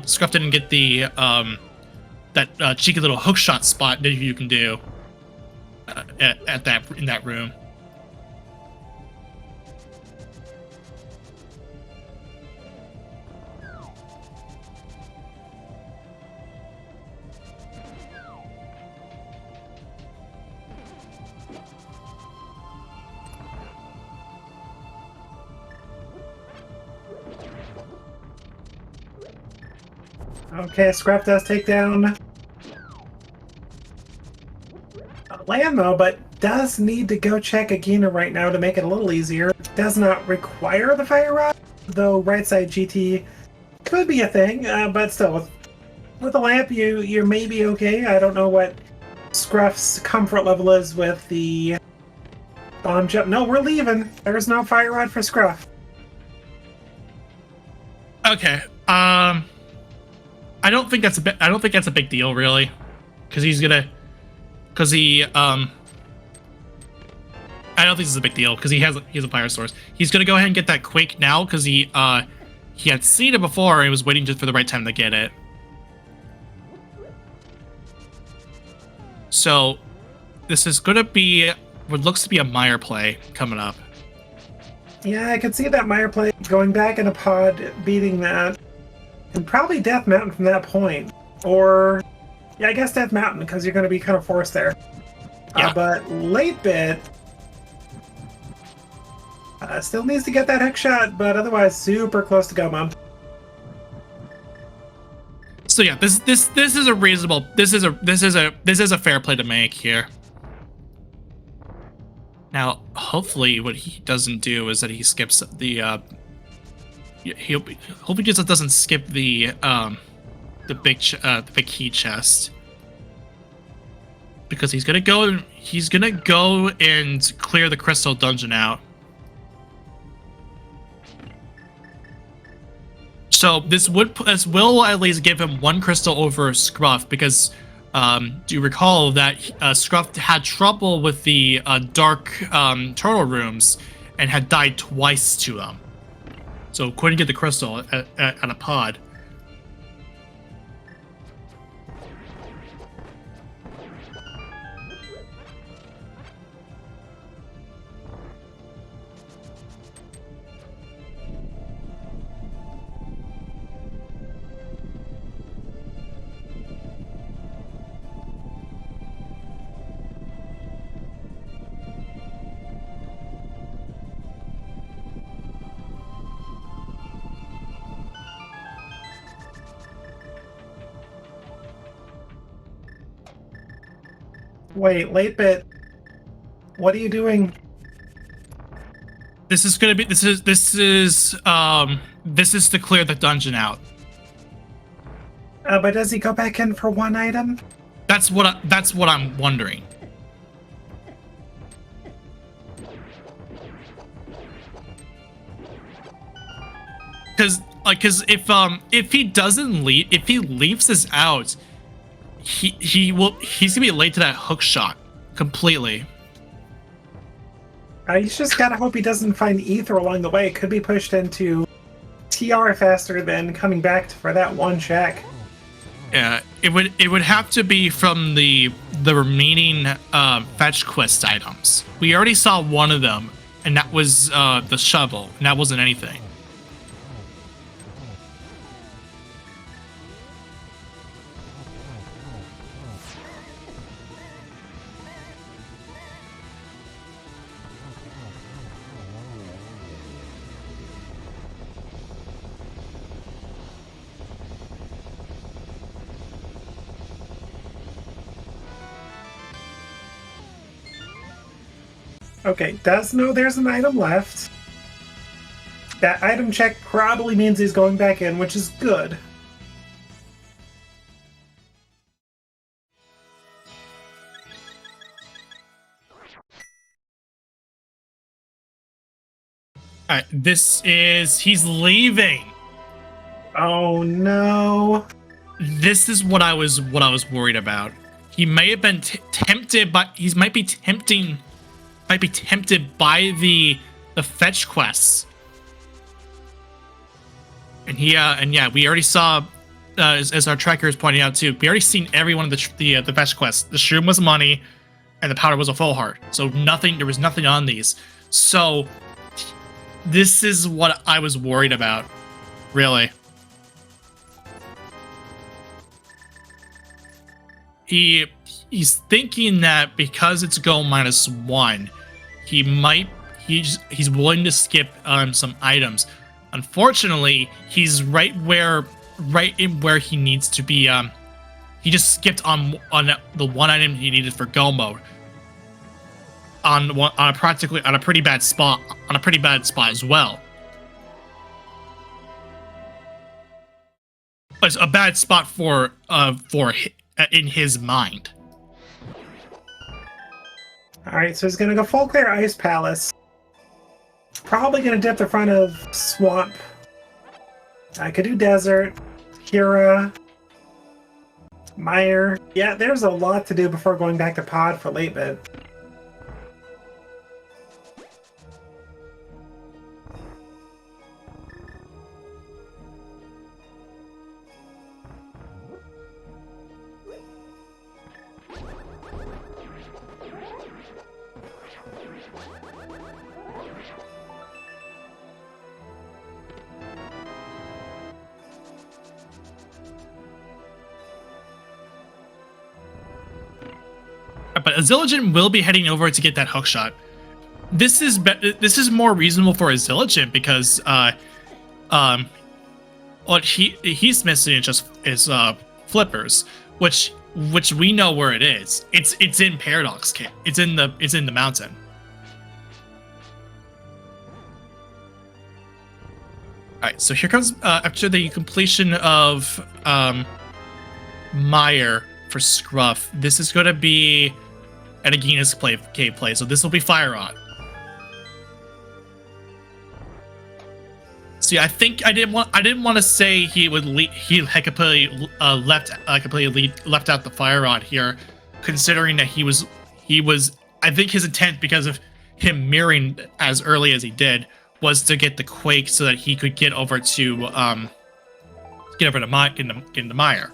Scruff didn't get the that cheeky little hookshot spot that you can do in that room. Okay, Scrap does take down Lambo, but does need to go check Agina right now to make it a little easier. Does not require the fire rod, though right side GT could be a thing, but still, with a lamp, you may be okay. I don't know what Scruff's comfort level is with the bomb jump. No, we're leaving. There's no fire rod for Scruff. Okay. I don't think that's a big deal, really, because I don't think this is a big deal because he has a fire source. He's gonna go ahead and get that quake now because he had seen it before and he was waiting just for the right time to get it. So this is going to be what looks to be a Meyer play coming up. Yeah, I could see that Meyer play going back in a pod, beating that, and probably Death Mountain from that point. Or, yeah, I guess Death Mountain, because you're going to be kind of forced there. Yeah. But late bit still needs to get that hook shot, but otherwise super close to go, Mom. So yeah, this is a reasonable. This is a fair play to make here. Now, hopefully, what he doesn't do is that he skips the. Hopefully just doesn't skip the big key chest, because he's gonna go. He's gonna go and clear the crystal dungeon out. So this will at least give him one crystal over Scruff, because do you recall that Scruff had trouble with the dark turtle rooms and had died twice to them. So couldn't get the crystal at a pod. Wait, late bit. What are you doing? This is gonna be. This is to clear the dungeon out. But does he go back in for one item? That's what I'm wondering. Because if he doesn't leave, if he leaves this out, he's gonna be late to that hook shot completely. You just gotta hope he doesn't find ether along the way. It could be pushed into TR faster than coming back for that one check. Yeah, it would have to be from the remaining fetch quest items. We already saw one of them, and that was the shovel, and that wasn't anything. Okay, does know there's an item left. That item check probably means he's going back in, which is good. Alright, he's leaving. Oh no. This is what I was worried about. He may have been tempted, but he might be tempted by the fetch quests. And yeah, we already saw, as our tracker is pointing out too, we already seen every one of the fetch quests. The shroom was money, and the powder was a full heart. So there was nothing on these. So this is what I was worried about, really. He's thinking that because it's go -1, he's willing to skip some items. Unfortunately, he's right in where he needs to be. He just skipped on the one item he needed for go mode. On a pretty bad spot as well. It's a bad spot for in his mind. Alright, so he's gonna go full clear Ice Palace. Probably gonna dip the front of Swamp. I could do Desert, Kira, Meyer. Yeah, there's a lot to do before going back to Pod for late bit. but Azilligin will be heading over to get that hook shot. This is more reasonable for Azilligin because what he's missing is flippers, which we know where it is. It's in Paradox Cave. It's in the mountain. All right, so here comes after the completion of Mire for Scruff. This is going to be an Aegina's cave play, so this will be Fire On. See, I think I didn't want to say he had completely left out the Fire Rod here, considering that he was I think his intent, because of him mirroring as early as he did, was to get the Quake so that he could get over to Mire.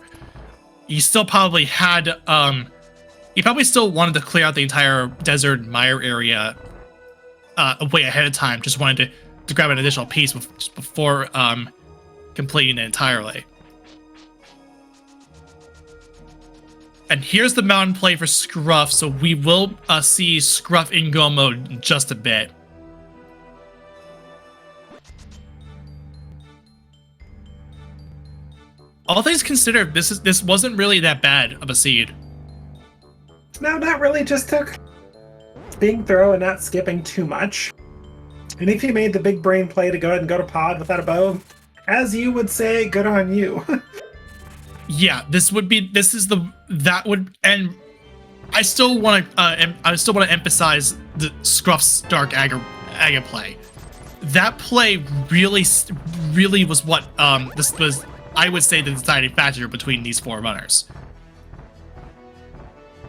He still probably had he probably still wanted to clear out the entire desert Mire area way ahead of time. Just wanted to grab an additional piece before completing it entirely. And here's the mountain play for Scruff, so we will see Scruff in go mode in just a bit. All things considered, this wasn't really that bad of a seed. No, not really. Just took being thorough and not skipping too much. And if you made the big brain play to go ahead and go to pod without a bow, as you would say, good on you. Yeah, and I still want to emphasize the Scruff's Dark Aga play. That play really was what this was, I would say, the deciding factor between these four runners.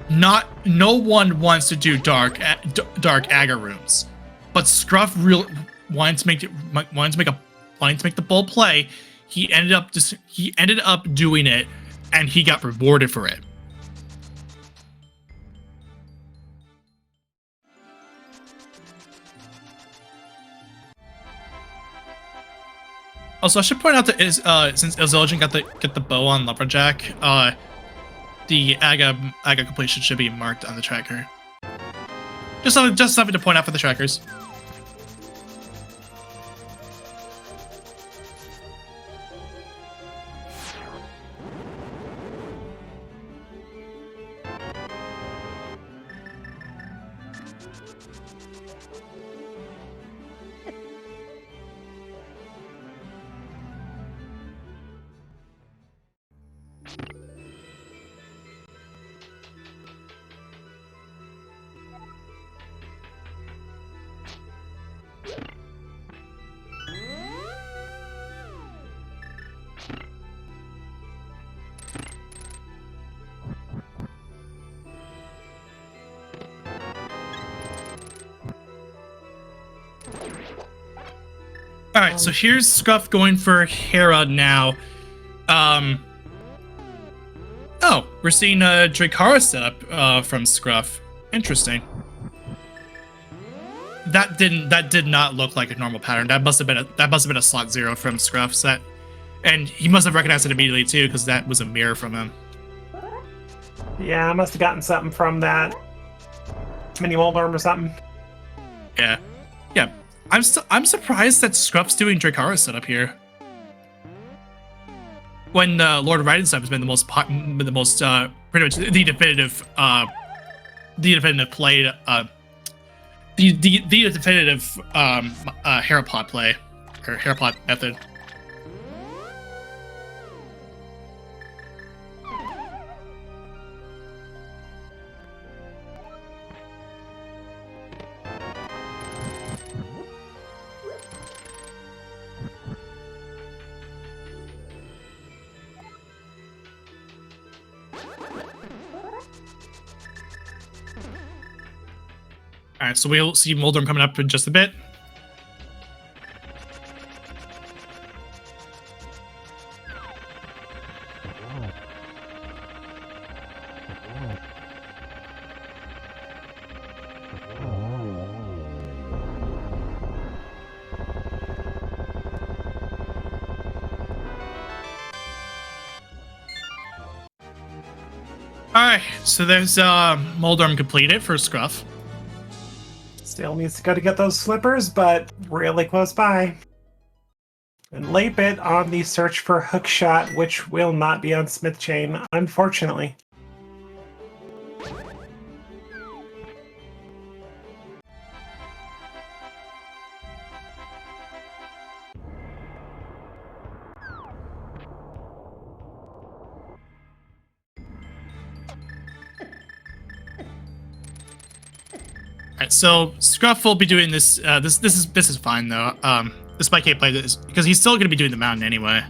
No one wants to do dark Aga rooms, but Scruff really wanted to make the bold play. He ended up doing it, and he got rewarded for it. Also, I should point out that since Azilligin got the bow on Lumberjack, the Aga completion should be marked on the tracker. Just something to point out for the trackers. All right, so here's Scruff going for Hera now. Oh, we're seeing a Drakara setup from Scruff. Interesting. That did not look like a normal pattern. That must have been a slot 0 from Scruff set, and he must have recognized it immediately too, because that was a mirror from him. Yeah, I must have gotten something from that mini Waldorm or something. Yeah. I'm surprised that Scruff's doing Drakara setup here, when Lord of Raiden stuff has been the most pretty much the definitive play, the definitive Heraplot play or Heraplot method. All right, so we'll see Moldorm coming up in just a bit. All Alright, so there's Moldorm completed for Scruff. Still needs to go to get those slippers, but really close by. And Lapit on the search for Hookshot, which will not be on Smith Chain, unfortunately. Alright, so Scruff will be doing this. This is fine though. The Spike can't play this because he's still going to be doing the mountain anyway.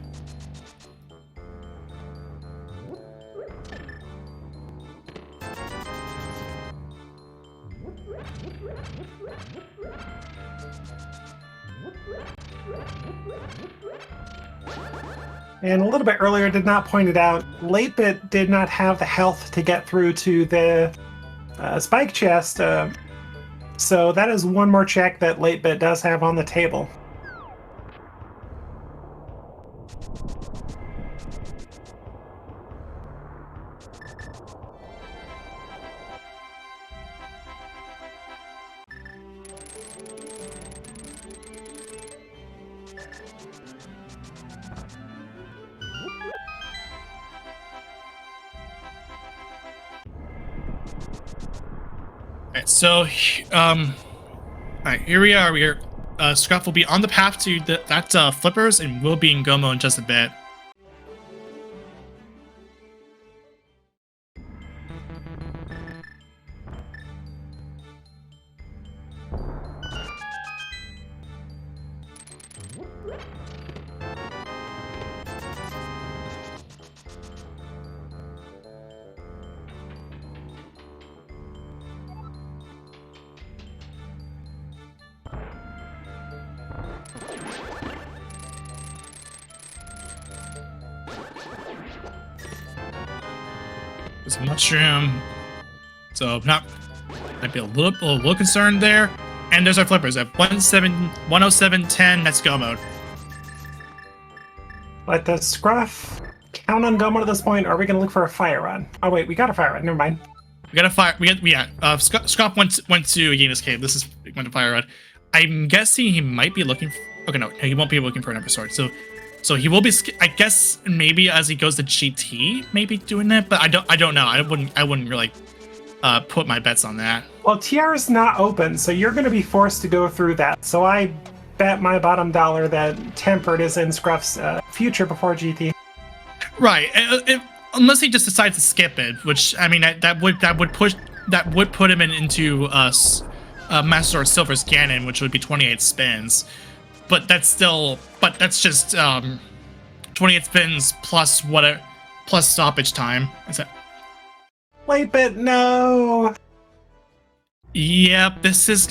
And a little bit earlier, did not point it out, Lapit did not have the health to get through to the Spike chest. So that is one more check that Lapit does have on the table. Alright, so, alright, here we are. Scruff will be on the path to that Flippers, and will be in Gomo in just a bit. There's a mushroom, so might be a little concerned there. And there's our Flippers at 107.10. That's Go mode. But does Scruff count on Gummo at this point, or are we going to look for a fire rod? Oh wait, we got a fire rod. Never mind. We got a fire. Scruff went to Aeginus Cave. This is went to fire rod. I'm guessing he might be looking. Okay, no, he won't be looking for another sword. So he will be. I guess maybe as he goes to GT, maybe doing that. But I don't know. I wouldn't really put my bets on that. Well, TR's not open, so you're going to be forced to go through that. So I bet my bottom dollar that Tempered is in Scruff's future before GT. Right. Unless he just decides to skip it, which I mean that would put him into Master of Silver's Ganon, which would be 28 spins. But that's just 28 spins plus stoppage time. Is that? Lapit, no. Yep, this is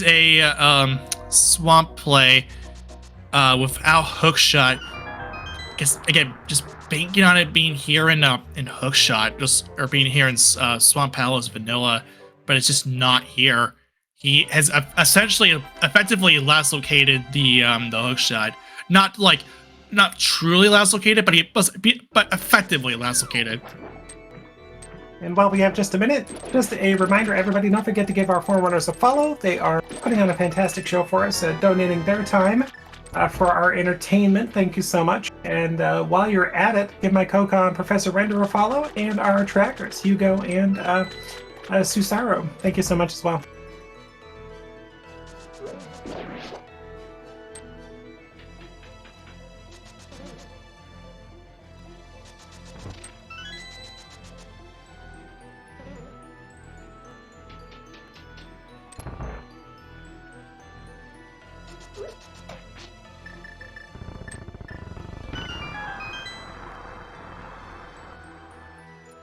a swamp play without Hookshot. Guess again, just banking on it being here in Hookshot, or being here in Swamp Palace Vanilla, but it's just not here. He has effectively last located the Hookshot. Not truly last located, but effectively last located. And while we have just a minute, just a reminder, everybody, don't forget to give our Forerunners a follow. They are putting on a fantastic show for us, donating their time for our entertainment. Thank you so much. And while you're at it, give my co-con Professor Render a follow, and our trackers, Hugo and Susaro. Thank you so much as well.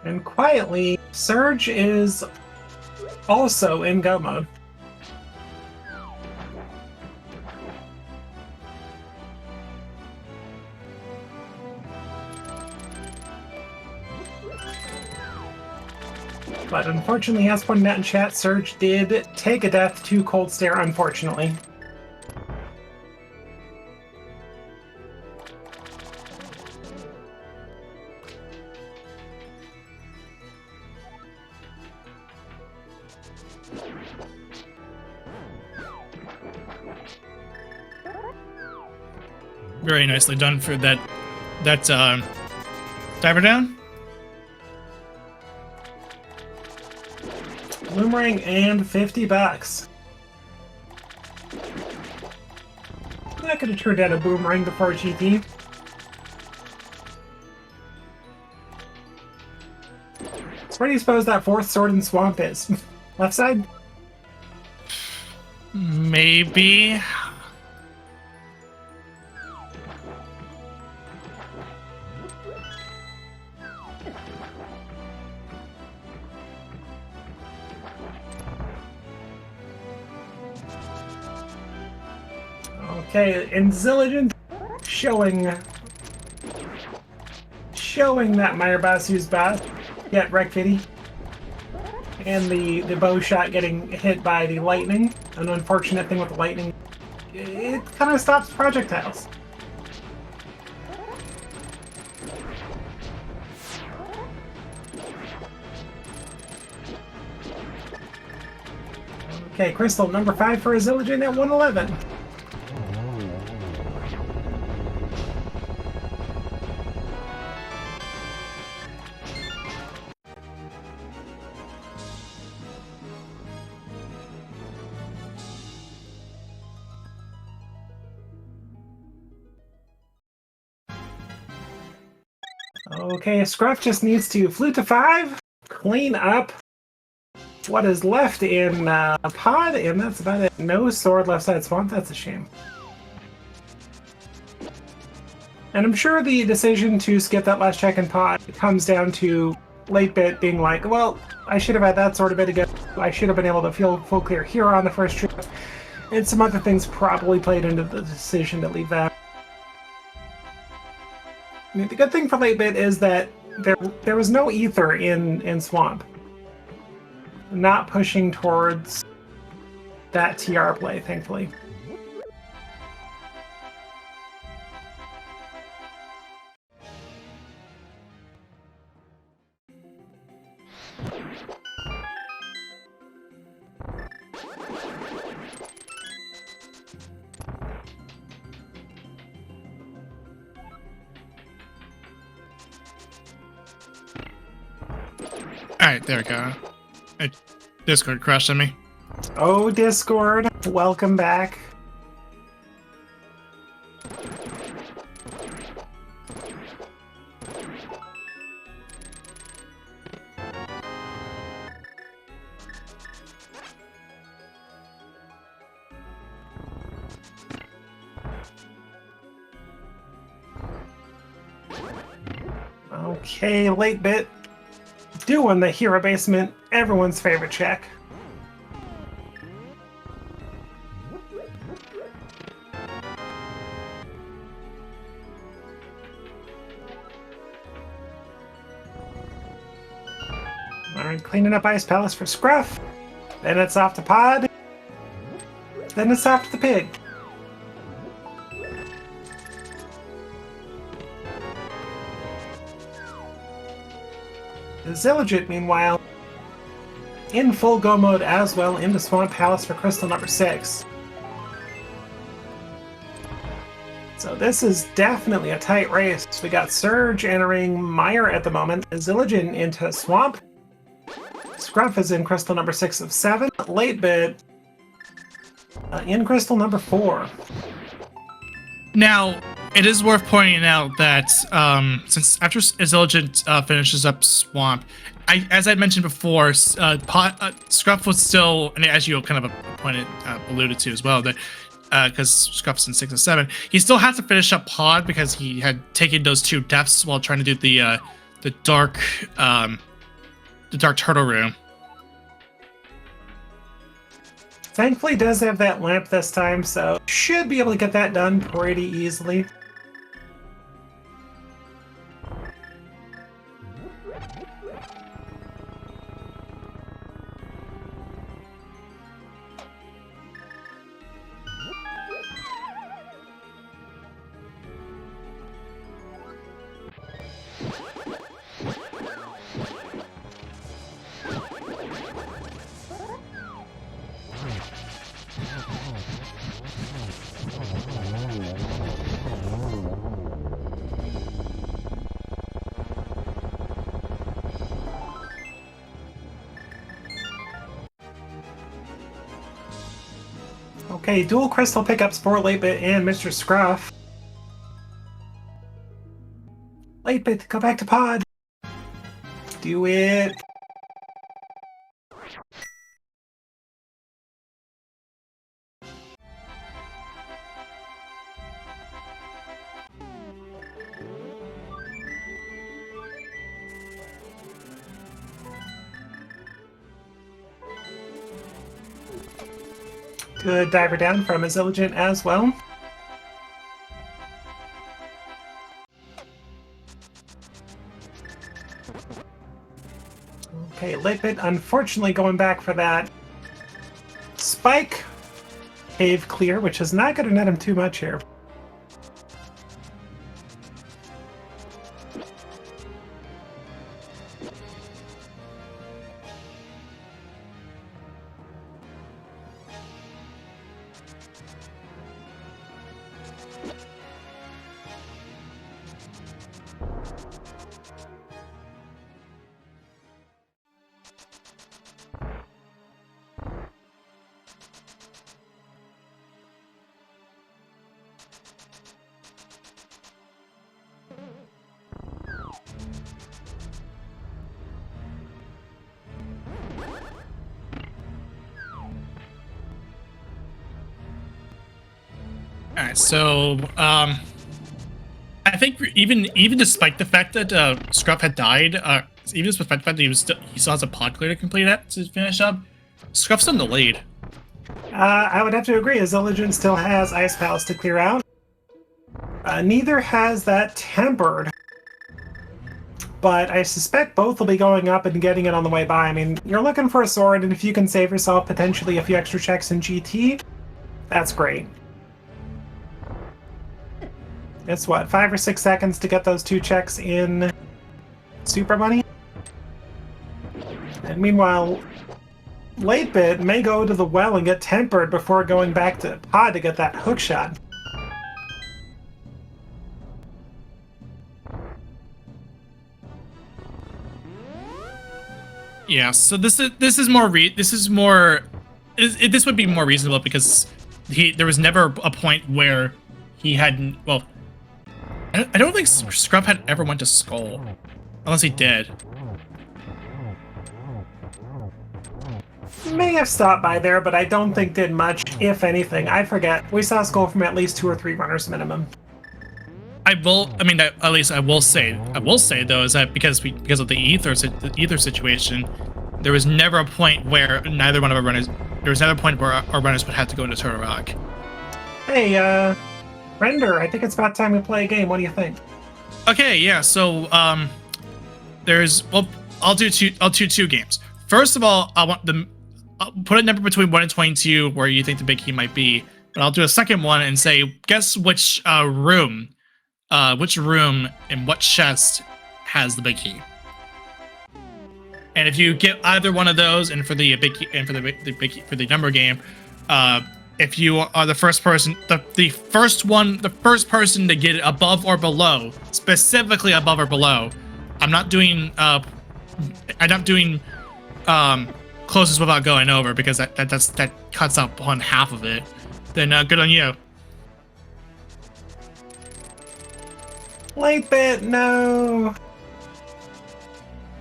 And quietly, Surge is also in go mode. But unfortunately, as pointed out in chat, Surge did take a death to Cold Stare, unfortunately. Very nicely done for that diver down. Boomerang and $50. That could have turned out a boomerang before GP. So where do you suppose that fourth sword in swamp is? Left side? Maybe. Okay, Intelligent showing that Meyer Basu's bad. Yet Wreck Fitty. And the bow shot getting hit by the lightning. An unfortunate thing with the lightning. It kind of stops projectiles. Okay, Crystal, number 5 for Azilligen at 111. Okay, Scruff just needs to flute to 5, clean up what is left in Pod, and that's about it. No sword left side swamp, that's a shame. And I'm sure the decision to skip that last check in Pod comes down to late bit being like, well, I should have had that sword a bit ago. I should have been able to feel full clear here on the first trip. And some other things probably played into the decision to leave that. I mean, the good thing for late bit is that there was no ether in Swamp. Not pushing towards that TR play, thankfully. Alright, there we go. Discord crashed on me. Oh, Discord, welcome back. Okay, late bit. Doing the hero basement, everyone's favorite check. Alright, cleaning up Ice Palace for Scruff. Then it's off to Pod. Then it's off to the pig. Zilligit, meanwhile, in full go mode as well into Swamp Palace for Crystal number 6. So this is definitely a tight race. We got Surge entering Mire at the moment. Zilligen into Swamp. Scruff is in Crystal number 6 of 7. Late bit in Crystal number 4. Now, it is worth pointing out that since after Zilligent finishes up Swamp, as I mentioned before, Scruff was still, and as you kind of alluded to as well, that because Scruff's in 6 and 7, he still has to finish up Pod because he had taken those 2 deaths while trying to do the dark turtle room. Thankfully, does have that lamp this time, so should be able to get that done pretty easily. Okay, dual crystal pickups for 8-Bit and Mr. Scruff. 8-Bit, go back to pod. Do it. Good diver down from Azilligent as well. Okay, 8-Bit unfortunately going back for that spike cave clear, which is not going to net him too much here. All right, so I think even despite the fact that Scruff had died, even despite the fact that he still has a pod clear to complete it to finish up, Scruff's in the lead. I would have to agree. Azilligent still has Ice Palace to clear out. Neither has that Tempered. But I suspect both will be going up and getting it on the way by. I mean, you're looking for a sword, and if you can save yourself potentially a few extra checks in GT, that's great. It's what, 5 or 6 seconds to get those 2 checks in Super Money? And meanwhile, 8-Bit may go to the well and get Tempered before going back to pod to get that hook shot. Yeah, so this would be more reasonable because there was never a point where he hadn't. Well, I don't think Scruff had ever went to Skull, unless he did. May have stopped by there, but I don't think did much, if anything. I forget. We saw Skull from at least 2 or 3 runners minimum. At least I will say though, is that because of the ether situation, there was never a point where neither one of our runners. There was never a point where our runners would have to go into Turtle Rock. Hey, Render, I think it's about time we play a game. What do you think? Okay, yeah. So I'll do two games. First of all, I'll put a number between 1 and 22 where you think the big key might be, but I'll do a second one and say, guess which room in what chest has the big key. And if you get either one of those, and for the big key, and for the number game, if you are the first person, the first person to get it above or below, specifically above or below. I'm not doing closest without going over because that cuts out one half of it. Then good on you. 8-Bit, no.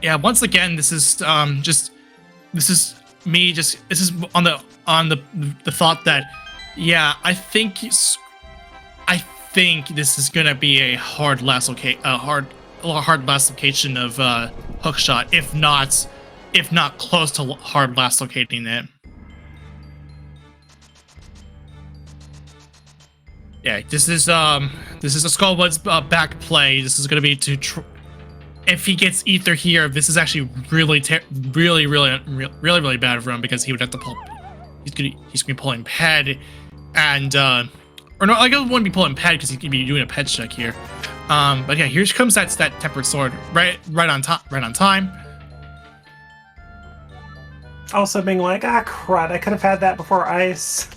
Yeah, once again, this is on the thought that, yeah, I think this is gonna be a hard last location of hookshot, if not close to hard last locating it. Yeah, this is a Skullwood's back play. This is gonna be if he gets ether here, this is actually really bad for him because he would have to pull. He's gonna be pulling ped, and or no, I wouldn't be pulling ped because he's gonna be doing a ped check here. But yeah, here comes that tempered sword right on time. Also being like, crud, I could have had that before ice.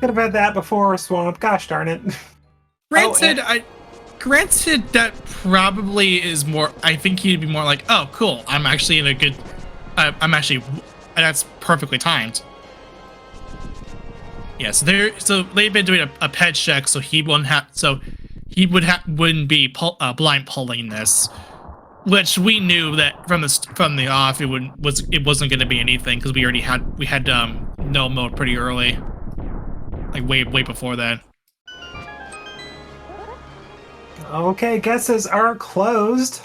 Could have had that before swamp. Gosh darn it. Granted, that probably is more. I think he'd be more like, oh, cool. I'm actually in a good. That's perfectly timed. Yeah, so they've been doing a pet check, so he wouldn't be blind pulling this, which we knew that from the off it wasn't going to be anything because we had no mode pretty early, like way before that. Okay, guesses are closed.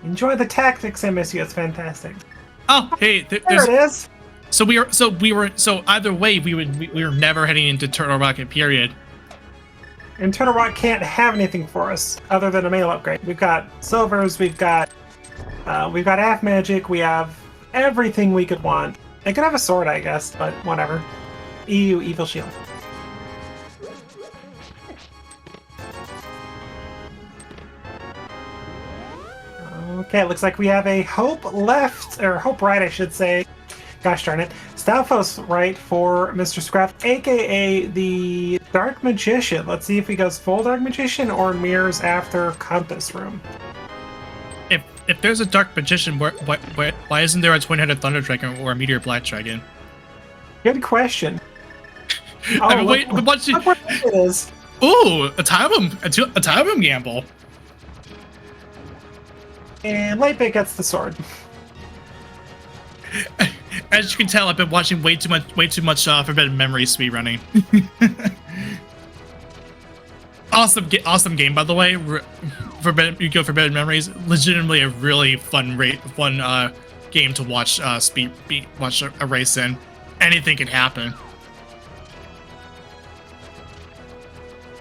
Enjoy the tactics, MSU. It's fantastic. Oh, hey, there it is. So either way, we were never heading into Turtle Rocket, period. And Turtle Rock can't have anything for us other than a mail upgrade. We've got silvers, we've got half magic, we have everything we could want. It could have a sword, I guess, but whatever. EU Evil Shield. Okay, it looks like we have a Hope left, or Hope right, I should say. Gosh darn it. Stalfos right for Mr. Scrap, aka the Dark Magician. Let's see if he goes full Dark Magician or mirrors after Compass Room. If there's a Dark Magician, why isn't there a Twin-Headed Thunder Dragon or a Meteor Black Dragon? Good question. I mean, wait, look where it is. Ooh, a time gamble. And Lightbait gets the sword. As you can tell, I've been watching way too much Forbidden Memories speedrunning. Awesome game, by the way. Forbidden Memories, legitimately a really fun game to watch watch a race in. Anything can happen.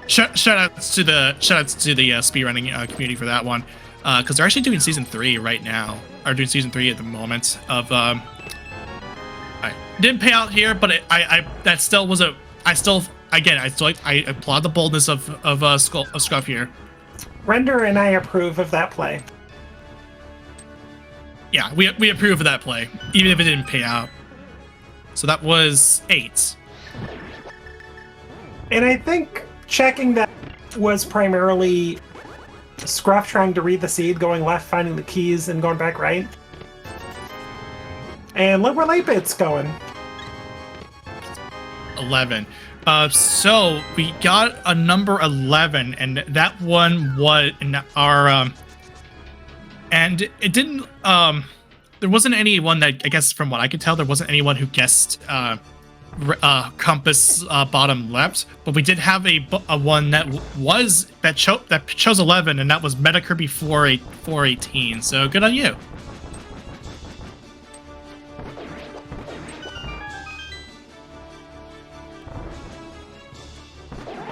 Shoutouts to the speedrunning community for that one, because they're actually doing season 3 right now. Are doing season 3 at the moment of. I didn't pay out here, but I applaud the boldness of Scruff here. Render and I approve of that play. Yeah, we approve of that play, even if it didn't pay out. So that was 8. And I think checking that was primarily Scruff trying to read the seed, going left, finding the keys, and going back right. And look where Lightbit's going. 11. So we got a number 11, and that one was in our and it didn't there wasn't anyone that, I guess from what I could tell, there wasn't anyone who guessed compass bottom left, but we did have a one that chose 11, and that was Meta Kirby 418. So good on you.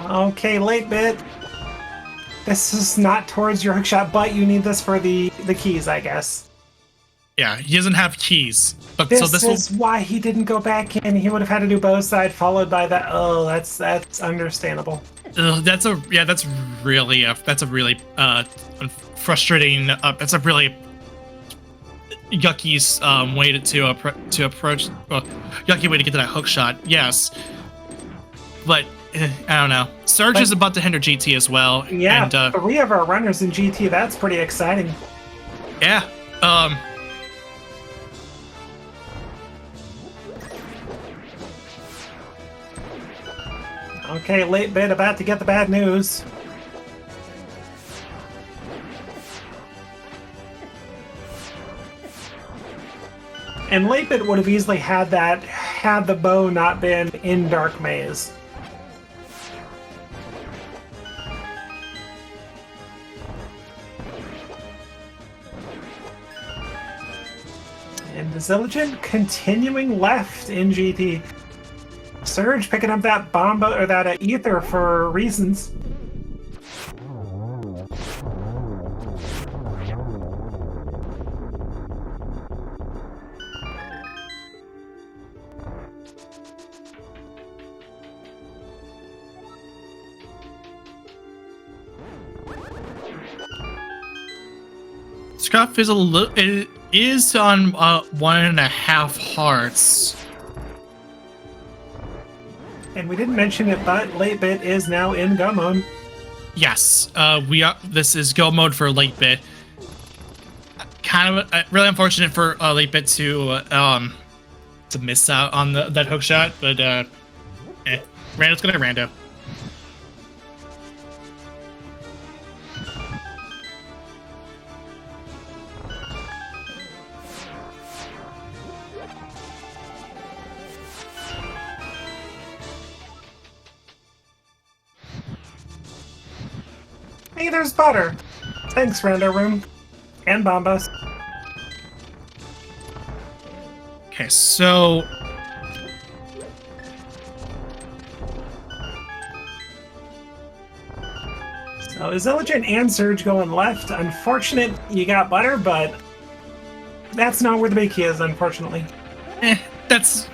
Okay, Lightbit. This is not towards your hookshot, but you need this for the keys, I guess. Yeah, he doesn't have keys. But this is why he didn't go back in. He would have had to do both side followed by that. Oh, that's understandable. That's a really frustrating. That's a really yucky way to approach. Well, yucky way to get to that hook shot. Yes, but I don't know. Surge is about to hinder GT as well. Yeah, and, 3 of our runners in GT. That's pretty exciting. Yeah. Okay, Lightbit about to get the bad news. And Lightbit would have easily had that had the bow not been in Dark Maze. And the Zilligant continuing left in GT. Surge picking up that bomb or that ether for reasons. Scruff is it is on 1.5 hearts. And we didn't mention it, but Lightbit is now in Go mode. Yes, we are. This is Go mode for Lightbit. kind of really unfortunate for Late Bit to miss out on that hook shot, but Rando's gonna rando. Hey, there's butter. Thanks, Rando Room. And Bombas. Okay, so So Zilligant and Surge going left. Unfortunate you got butter, but that's not where the big key is, unfortunately. it's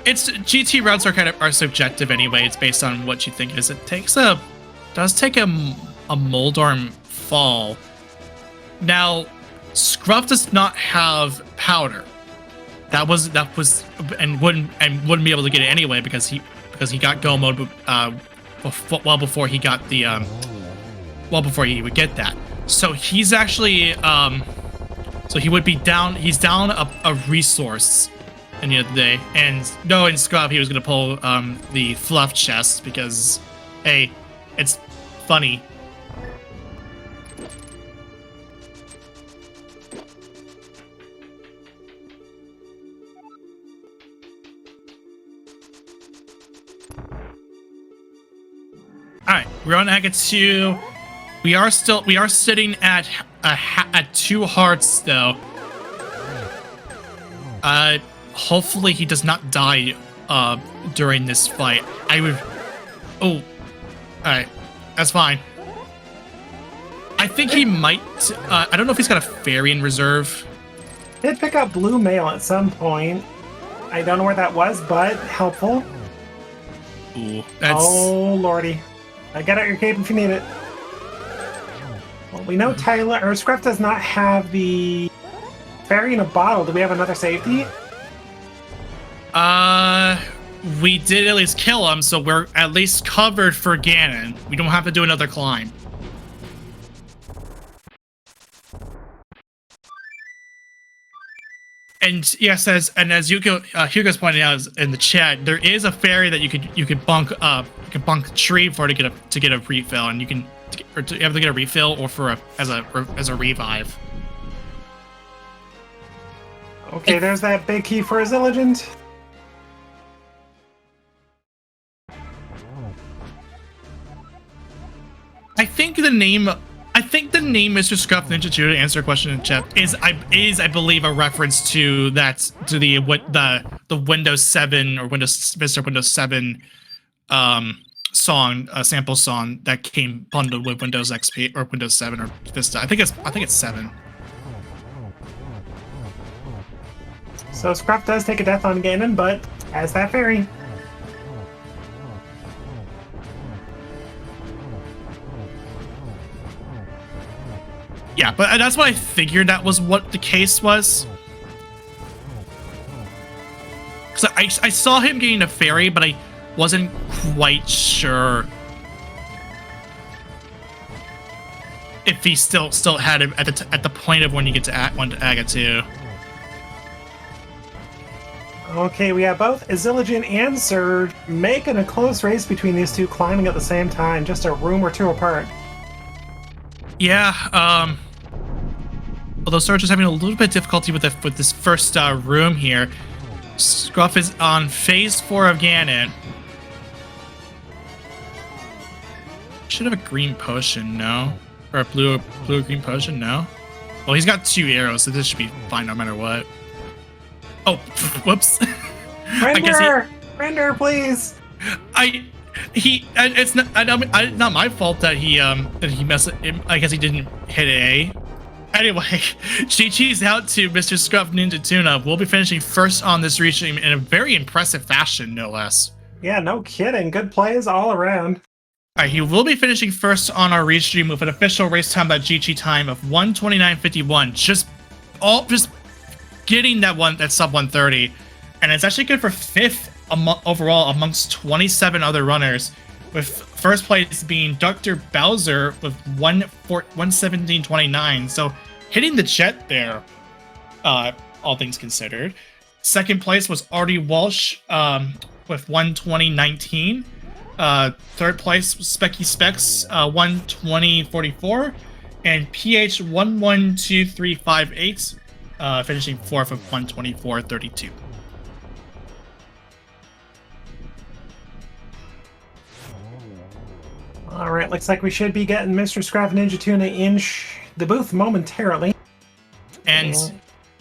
GT routes are subjective anyway. It's based on what you think it is. It does take a Moldorm fall. Now, Scruff does not have powder. That was and wouldn't be able to get it anyway because he got go mode well before he got the before he would get that. So he's actually so he would be down. He's down a resource in the other day, and knowing Scruff, he was gonna pull the fluff chest because hey, it's funny. All right, we're on Aga 2. We are sitting at 2 hearts though. Hopefully he does not die during this fight. Oh, all right, that's fine. I think he might. I don't know if he's got a fairy in reserve. Did pick up blue mail at some point. I don't know where that was, but helpful. Ooh, that's. Oh lordy. I got out your cape if you need it. Well, we know Tyler or Scruff does not have the fairy in a bottle. Do we have another safety? We did at least kill him, so we're at least covered for Ganon. We don't have to do another climb. And yes, as Hugo's pointing out in the chat, there is a fairy that you could bunk tree for to get a refill, and you can have to get a refill or for as a revive. Okay, there's that big key for a Zilligant. I think the name Mr. Scruff Ninja 2 to answer a question in chat is I believe a reference to the Windows 7 or Vista Windows 7 song, a sample song that came bundled with Windows XP or Windows 7 or Vista. I think it's 7. So Scruff does take a death on Ganon, but as that fairy. Yeah, but that's what I figured that was what the case was. Because I saw him getting a fairy, but I wasn't quite sure if he still had him at the point of when you get to Aga 2. Okay, we have both Zilligant and Surge making a close race between these two, climbing at the same time, just a room or two apart. Yeah, although Surge is having a little bit of difficulty with this first room here. Scruff is on phase 4 of Ganon. Should have a green potion, no? Or a blue or green potion, no? Well, he's got 2 arrows, so this should be fine no matter what. Oh, whoops. Render, please. It's not my fault that he messed. I guess he didn't hit A. Anyway, GG's out to Mr. Scruff Ninja Tuna. We'll be finishing first on this restream in a very impressive fashion, no less. Yeah, no kidding. Good plays all around. Alright, he will be finishing first on our restream with an official race time by GG time of 1:29.51. Just getting that sub 1:30, and it's actually good for 5th overall amongst 27 other runners, with first place being Dr. Bowser with 1:17.29. So hitting the jet there, all things considered. Second place was Artie Walsh with 120.19. Third place was Specky Specs, 120.44. And PH 112358, finishing fourth with 124.32. All right, looks like we should be getting Mr. Scruff Ninja Tuna in the booth momentarily. And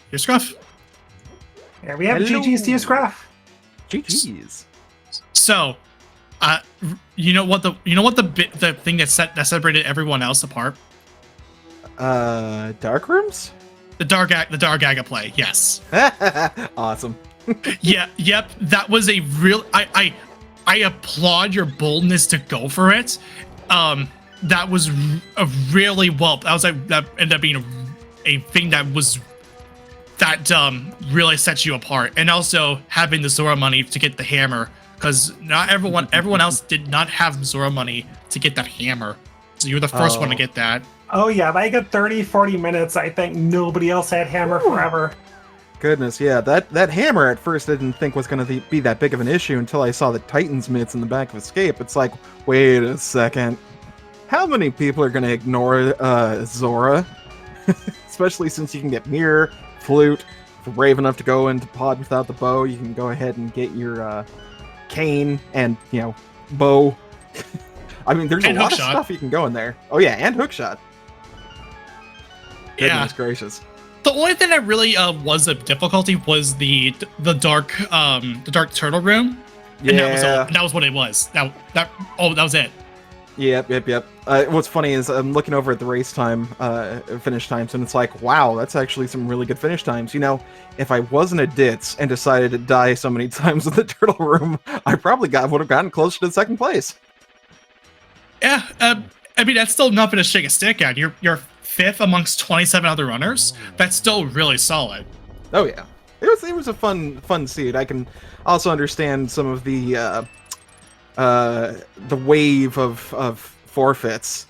here's Scruff. There we have Hello. GG's to you, Scruff. GG's. So, you know what the thing that separated everyone else apart? Dark rooms? The dark Aga play. Yes. Awesome. Yeah. Yep. That was a real. I applaud your boldness to go for it. That was a really well. That ended up being a thing that really sets you apart, and also having the Zora money to get the hammer, because not everyone else did not have Zora money to get that hammer. So you were the first one to get that. Oh yeah, by a good 30-40 minutes, I think nobody else had hammer forever. Goodness, yeah, that hammer at first I didn't think was going to be that big of an issue until I saw the Titan's mitts in the back of Escape. It's like, wait a second. How many people are going to ignore Zora? Especially since you can get Mirror, Flute. If you're brave enough to go into Pod without the bow, you can go ahead and get your cane and, bow. I mean, there's a lot of stuff you can go in there. Oh yeah, and hookshot. Goodness gracious. The only thing that really was a difficulty was the dark turtle room. Yeah, and that was what it was. That was it. Yep. What's funny is I'm looking over at the race time, finish times, and it's like, wow, that's actually some really good finish times. If I wasn't a ditz and decided to die so many times in the turtle room, I probably would have gotten closer to second place. Yeah, I mean that's still nothing to shake a stick at. You're fifth amongst 27 other runners. That's still really solid. Oh yeah, it was a fun seed. I can also understand some of the wave of forfeits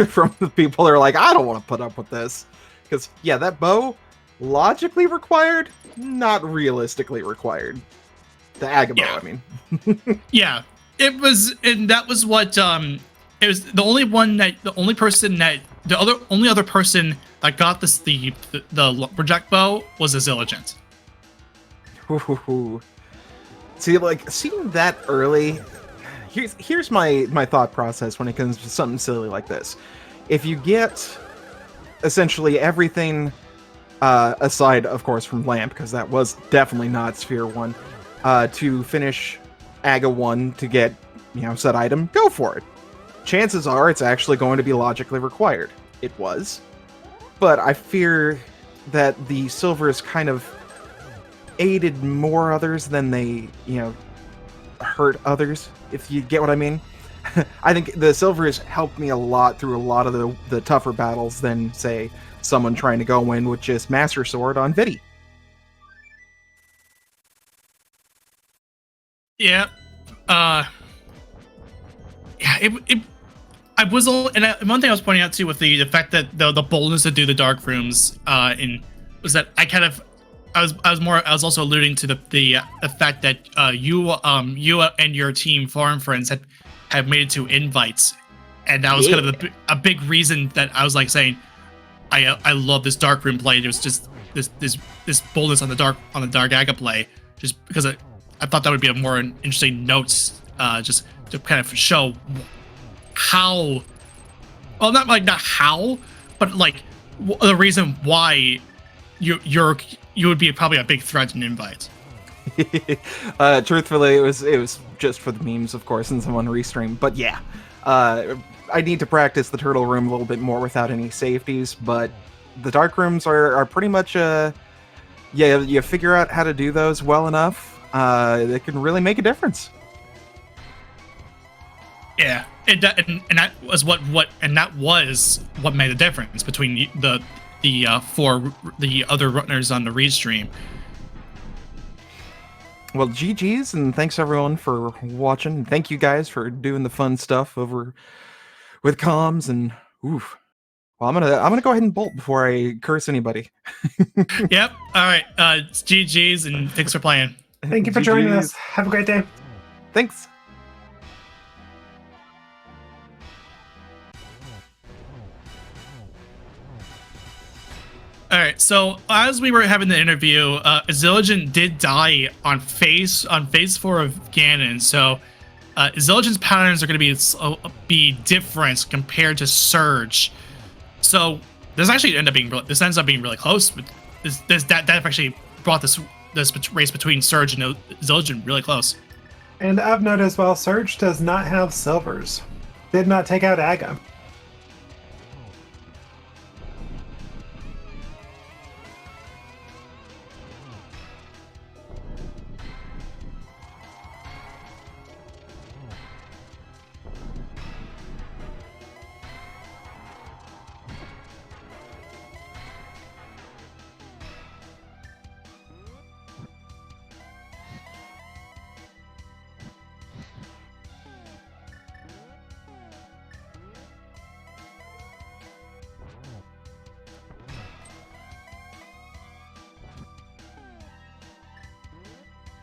from the people that are like, I don't want to put up with this, because yeah, that bow logically required, not realistically required. The Agabo, I mean. Yeah, it was, and that was what it was. The only other person that got this the lumberjack bow was a Zilligent. See, like, seeing that early, here's my thought process when it comes to something silly like this. If you get essentially everything aside, of course, from Lamp, because that was definitely not Sphere 1, to finish Aga 1 to get, said item, go for it. Chances are it's actually going to be logically required. It was. But I fear that the silvers kind of aided more others than they, hurt others, if you get what I mean. I think the silvers helped me a lot through a lot of the tougher battles than, say, someone trying to go in with just Master Sword on Vidi. Yeah. I was all, and one thing I was pointing out too with the fact that the boldness to do the dark rooms was that I was also alluding to the fact that you and your team Foreign Friends had made it to invites, and that was kind of a big reason that I was like saying I love this dark room play. There's just this boldness on the dark Aga play, just because I thought that would be a more interesting note, just to kind of show how, well, not how, but like the reason why you would be probably a big threat in invites. Truthfully, it was just for the memes, of course, and someone restream. But yeah, I need to practice the turtle room a little bit more without any safeties. But the dark rooms are pretty much you figure out how to do those well enough, they can really make a difference. Yeah, and that was what made the difference between the other runners on the read stream. Well, GG's, and thanks everyone for watching. Thank you guys for doing the fun stuff over with comms, and oof. Well, I'm gonna go ahead and bolt before I curse anybody. Yep. All right. It's GG's and thanks for playing. Thank you for joining GGs. us. Have a great day. Thanks. All right. So as we were having the interview, Zilligen did die on phase 4 of Ganon. So Zilligen's patterns are going to be different compared to Surge. So this actually ends up being really close. But that actually brought this race between Surge and Zilligen really close. And of note as well, Surge does not have silvers. Did not take out Aga.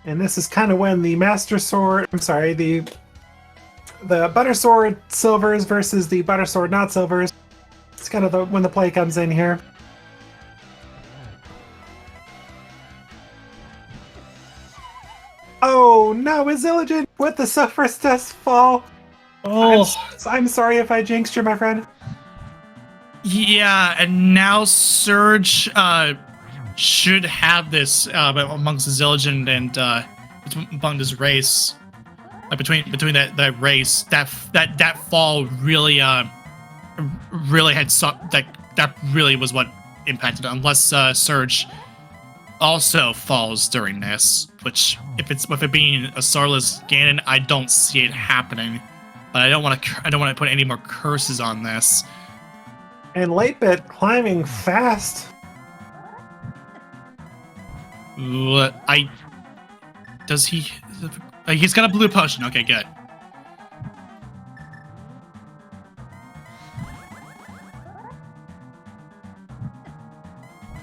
And this is kind of when the Master Sword, the Butter Sword silvers versus the Butter Sword not silvers. It's kind of when the play comes in here. Oh no, is Zilligen with the Silver's Dust fall? Oh, I'm sorry if I jinxed you, my friend. yeah, and now Surge should have this amongst Zilligen and among this race. Between that race, that fall really really had that really was what impacted it, unless Surge also falls during this, which if it being a Starless Ganon, I don't see it happening. But I don't want to put any more curses on this. And Late Bit climbing fast. Does he? He's got a blue potion. Okay, good.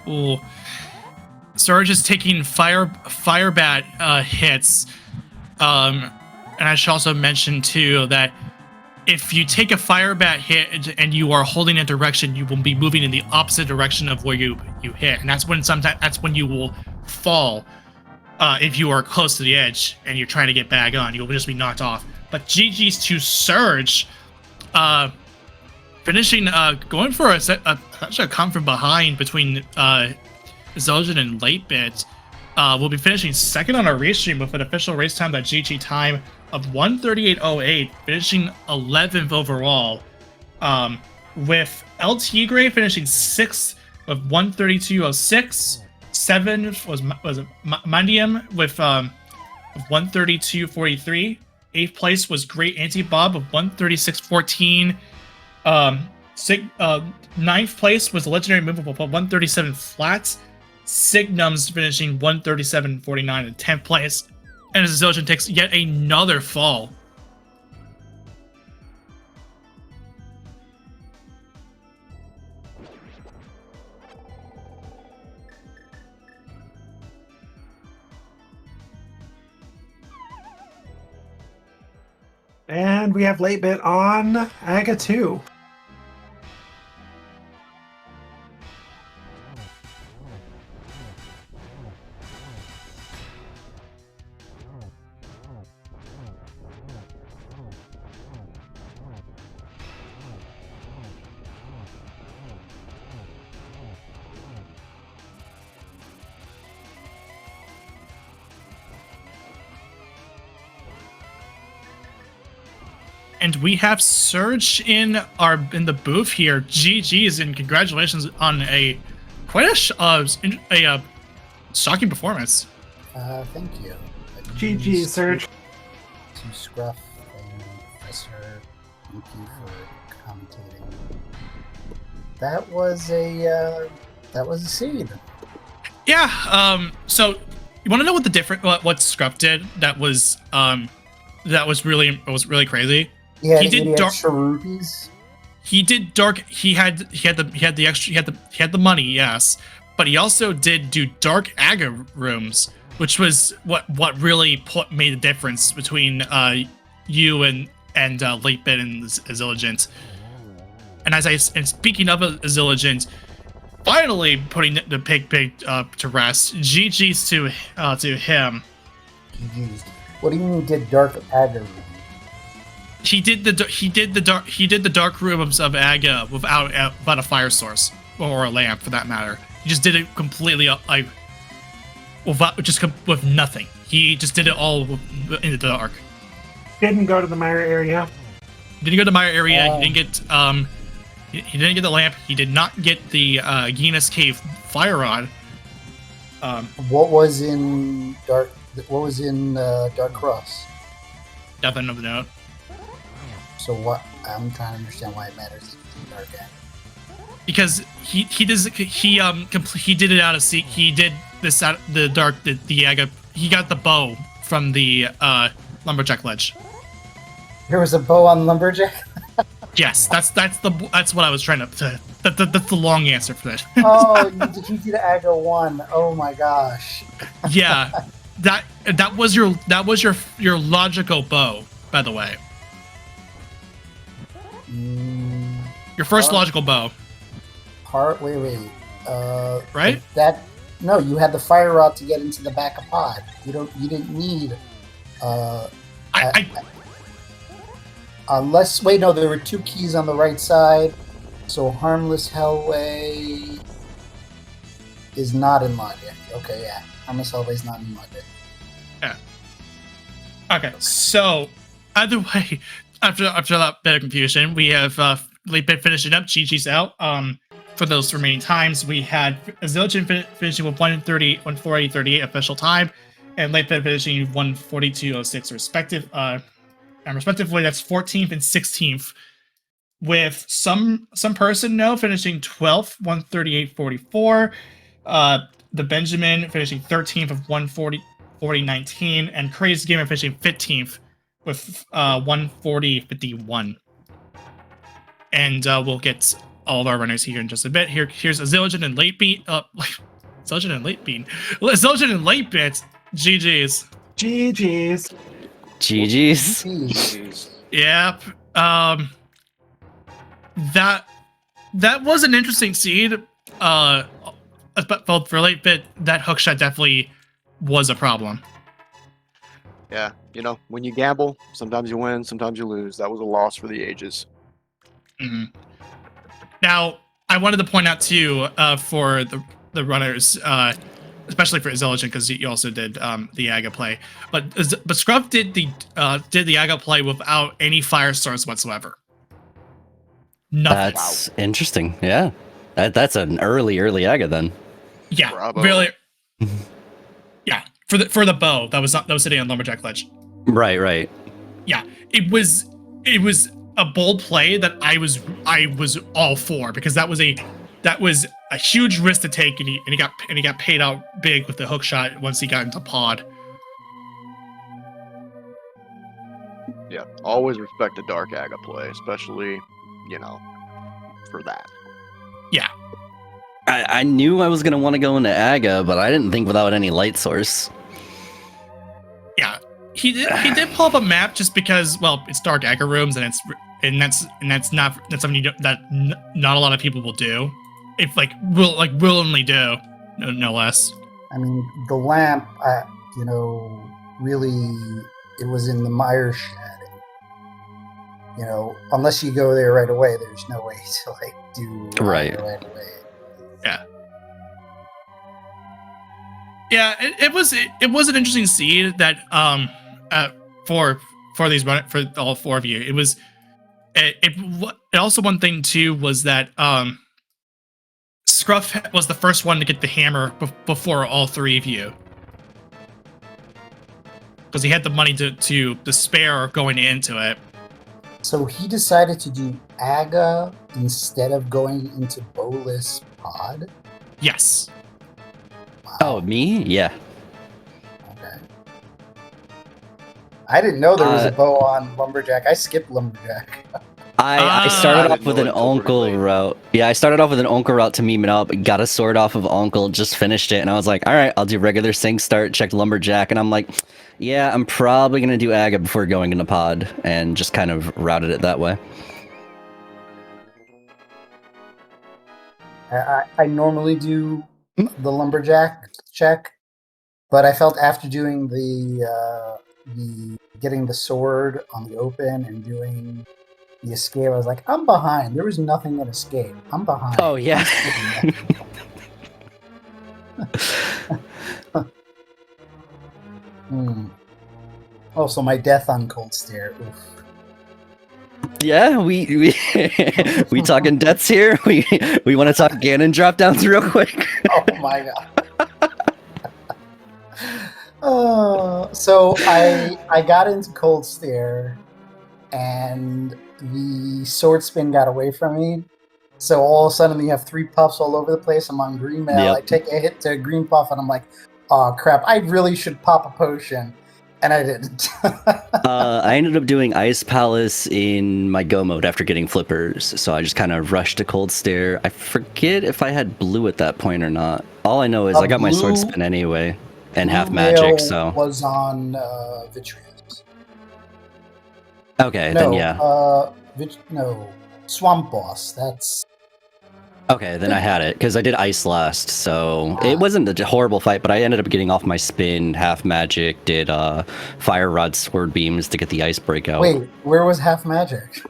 Ooh. Surge is taking fire bat hits. And I should also mention too that if you take a fire bat hit and you are holding a direction, you will be moving in the opposite direction of where you hit, and that's when you will fall. If you are close to the edge and you're trying to get back on, you'll just be knocked off. But GG's to Surge, finishing, going for a come from behind between Zilligen and Late Bit. We'll be finishing second on our race stream with an official race time, that GG time of 1:38.08, finishing 11th overall. With LT Gray finishing 6th with 1:32.06. 7th was Mandium with 1:32.43. 8th place was Great Anti Bob of 1:36.14. 9th place was the Legendary Move of 1:37 flat. Signum's finishing 1:37.49 in 10th place. And Zilligen takes yet another fall. And we have Late Bit on Aga 2. And we have Surge in the booth here. GG's and congratulations on quite a shocking performance. Thank you. GG, Surge. To Scruff and Professor, thank you for commentating. That was a scene. Yeah. So you want to know what what Scruff did? That was really crazy. Yeah, he did extra rupees. he did dark. He had the money, yes, but he also did do dark aga rooms, which was what really made the difference between you and Late Bit and Zilligant. And speaking of Zilligant, finally putting the pig to rest. GG's to him. GG's. What do you mean did dark aga room? He did the dark rooms of Aga without a fire source or a lamp for that matter. He just did it completely with nothing. He just did it all in the dark. Didn't go to the Mire area. Didn't go to the Mire area. He didn't get the lamp. He did not get the Guinness Cave fire rod. What was in Dark Cross? Nothing of note. So what? I'm trying to understand why it matters in Dark Aga. Because he did it out of he did this out the dark the Aga. He got the bow from the lumberjack ledge. There was a bow on lumberjack. Yes, that's what I was trying to. That's the long answer for that. Oh, you did Aga 1. Oh my gosh. Yeah, that was your logical bow, by the way. Your first logical bow. Wait. Right? No, you had the fire rod to get into the back of pod. You didn't need. Unless no, there were 2 keys on the right side, so Harmless Hellway is not in logic. Okay, yeah, Harmless Hellway is not in logic. Yeah. Okay, so either way, after that bit of confusion, we have Late Bit finishing up. GG's out. For those remaining times, we had Zillion finishing with 1:40:38 official time, and Late Bit finishing 1:42:06 respectively. That's 14th and 16th, with some person finishing 12th, 1:38:44. The Benjamin finishing 13th of 1:40:19, and Crazy Gamer finishing 15th with 1:40:51. And we'll get all of our runners here in just a bit. Here's Zillion and Late Beat. Zillion and Late Beat. Zillion and Late Bit. GG's. GG's. GG's. Yep. That was an interesting seed. Both for Late Bit, that hookshot definitely was a problem. Yeah, when you gamble, sometimes you win, sometimes you lose. That was a loss for the ages. Mm-hmm. Now, I wanted to point out too, for the runners, especially for Zillion, because you also did the Aga play, but Scruff did the Aga play without any fire source whatsoever. Nothing. That's interesting. Yeah, that's an early Aga then. Yeah, Bravo. really. Yeah, for the bow that was sitting on lumberjack ledge. Right. Yeah, it was a bold play that I was all for, because that was a huge risk to take, and he got paid out big with the hook shot once he got into pod. Yeah, always respect a dark Aga play, especially for that. Yeah. I knew I was gonna want to go into Aga, but I didn't think without any light source. Yeah, he did pull up a map just because, well, it's dark Aga rooms, and that's something that not a lot of people will do, if willingly do, no less. I mean, the lamp, really, it was in the Mire shed. Unless you go there right away, there's no way to do right away. Yeah, it was an interesting seed that for all 4 of you. It was also one thing too was that Scruff was the first one to get the hammer before all 3 of you, because he had the money to spare going into it. So he decided to do Aga instead of going into bowless pod? Yes. Wow. Oh, me? Yeah. Okay. I didn't know there was a bow on lumberjack. I skipped lumberjack. I Ah. started I off didn't with know an until pretty uncle late. route. Yeah, I started off with an uncle route to meme it up, got a sword off of uncle, just finished it, and I was like, all right, I'll do regular sync start, checked lumberjack, and I'm like, yeah, I'm probably gonna do Aga before going into pod, and just kind of routed it that way. I normally do the lumberjack check, but I felt after doing the getting the sword on the open and doing the escape, I was like, I'm behind. There was nothing at escape. I'm behind. Oh, yeah. I'm skipping that. Also, my death on Cold Stare. Oof. Yeah, we we talking deaths here. We want to talk Ganon drop downs real quick. Oh my god. So I got into Cold Stare, and the sword spin got away from me. So all of a sudden you have 3 puffs all over the place. I'm on green mail. Yep. I take a hit to a green puff, and I'm like, oh crap! I really should pop a potion, and I didn't. I ended up doing Ice Palace in my go mode after getting flippers, so I just kind of rushed to Cold Stare. I forget if I had blue at that point or not. All I know is I got my sword spin anyway, and half Blue magic, mail so... was on Vitreous. Okay, No, then yeah. no, Swamp Boss. That's... Okay, then I had it, because I did Ice last, so it wasn't a horrible fight, but I ended up getting off my spin, half magic, did Fire Rod Sword Beams to get the Ice Breakout. Wait, where was half magic?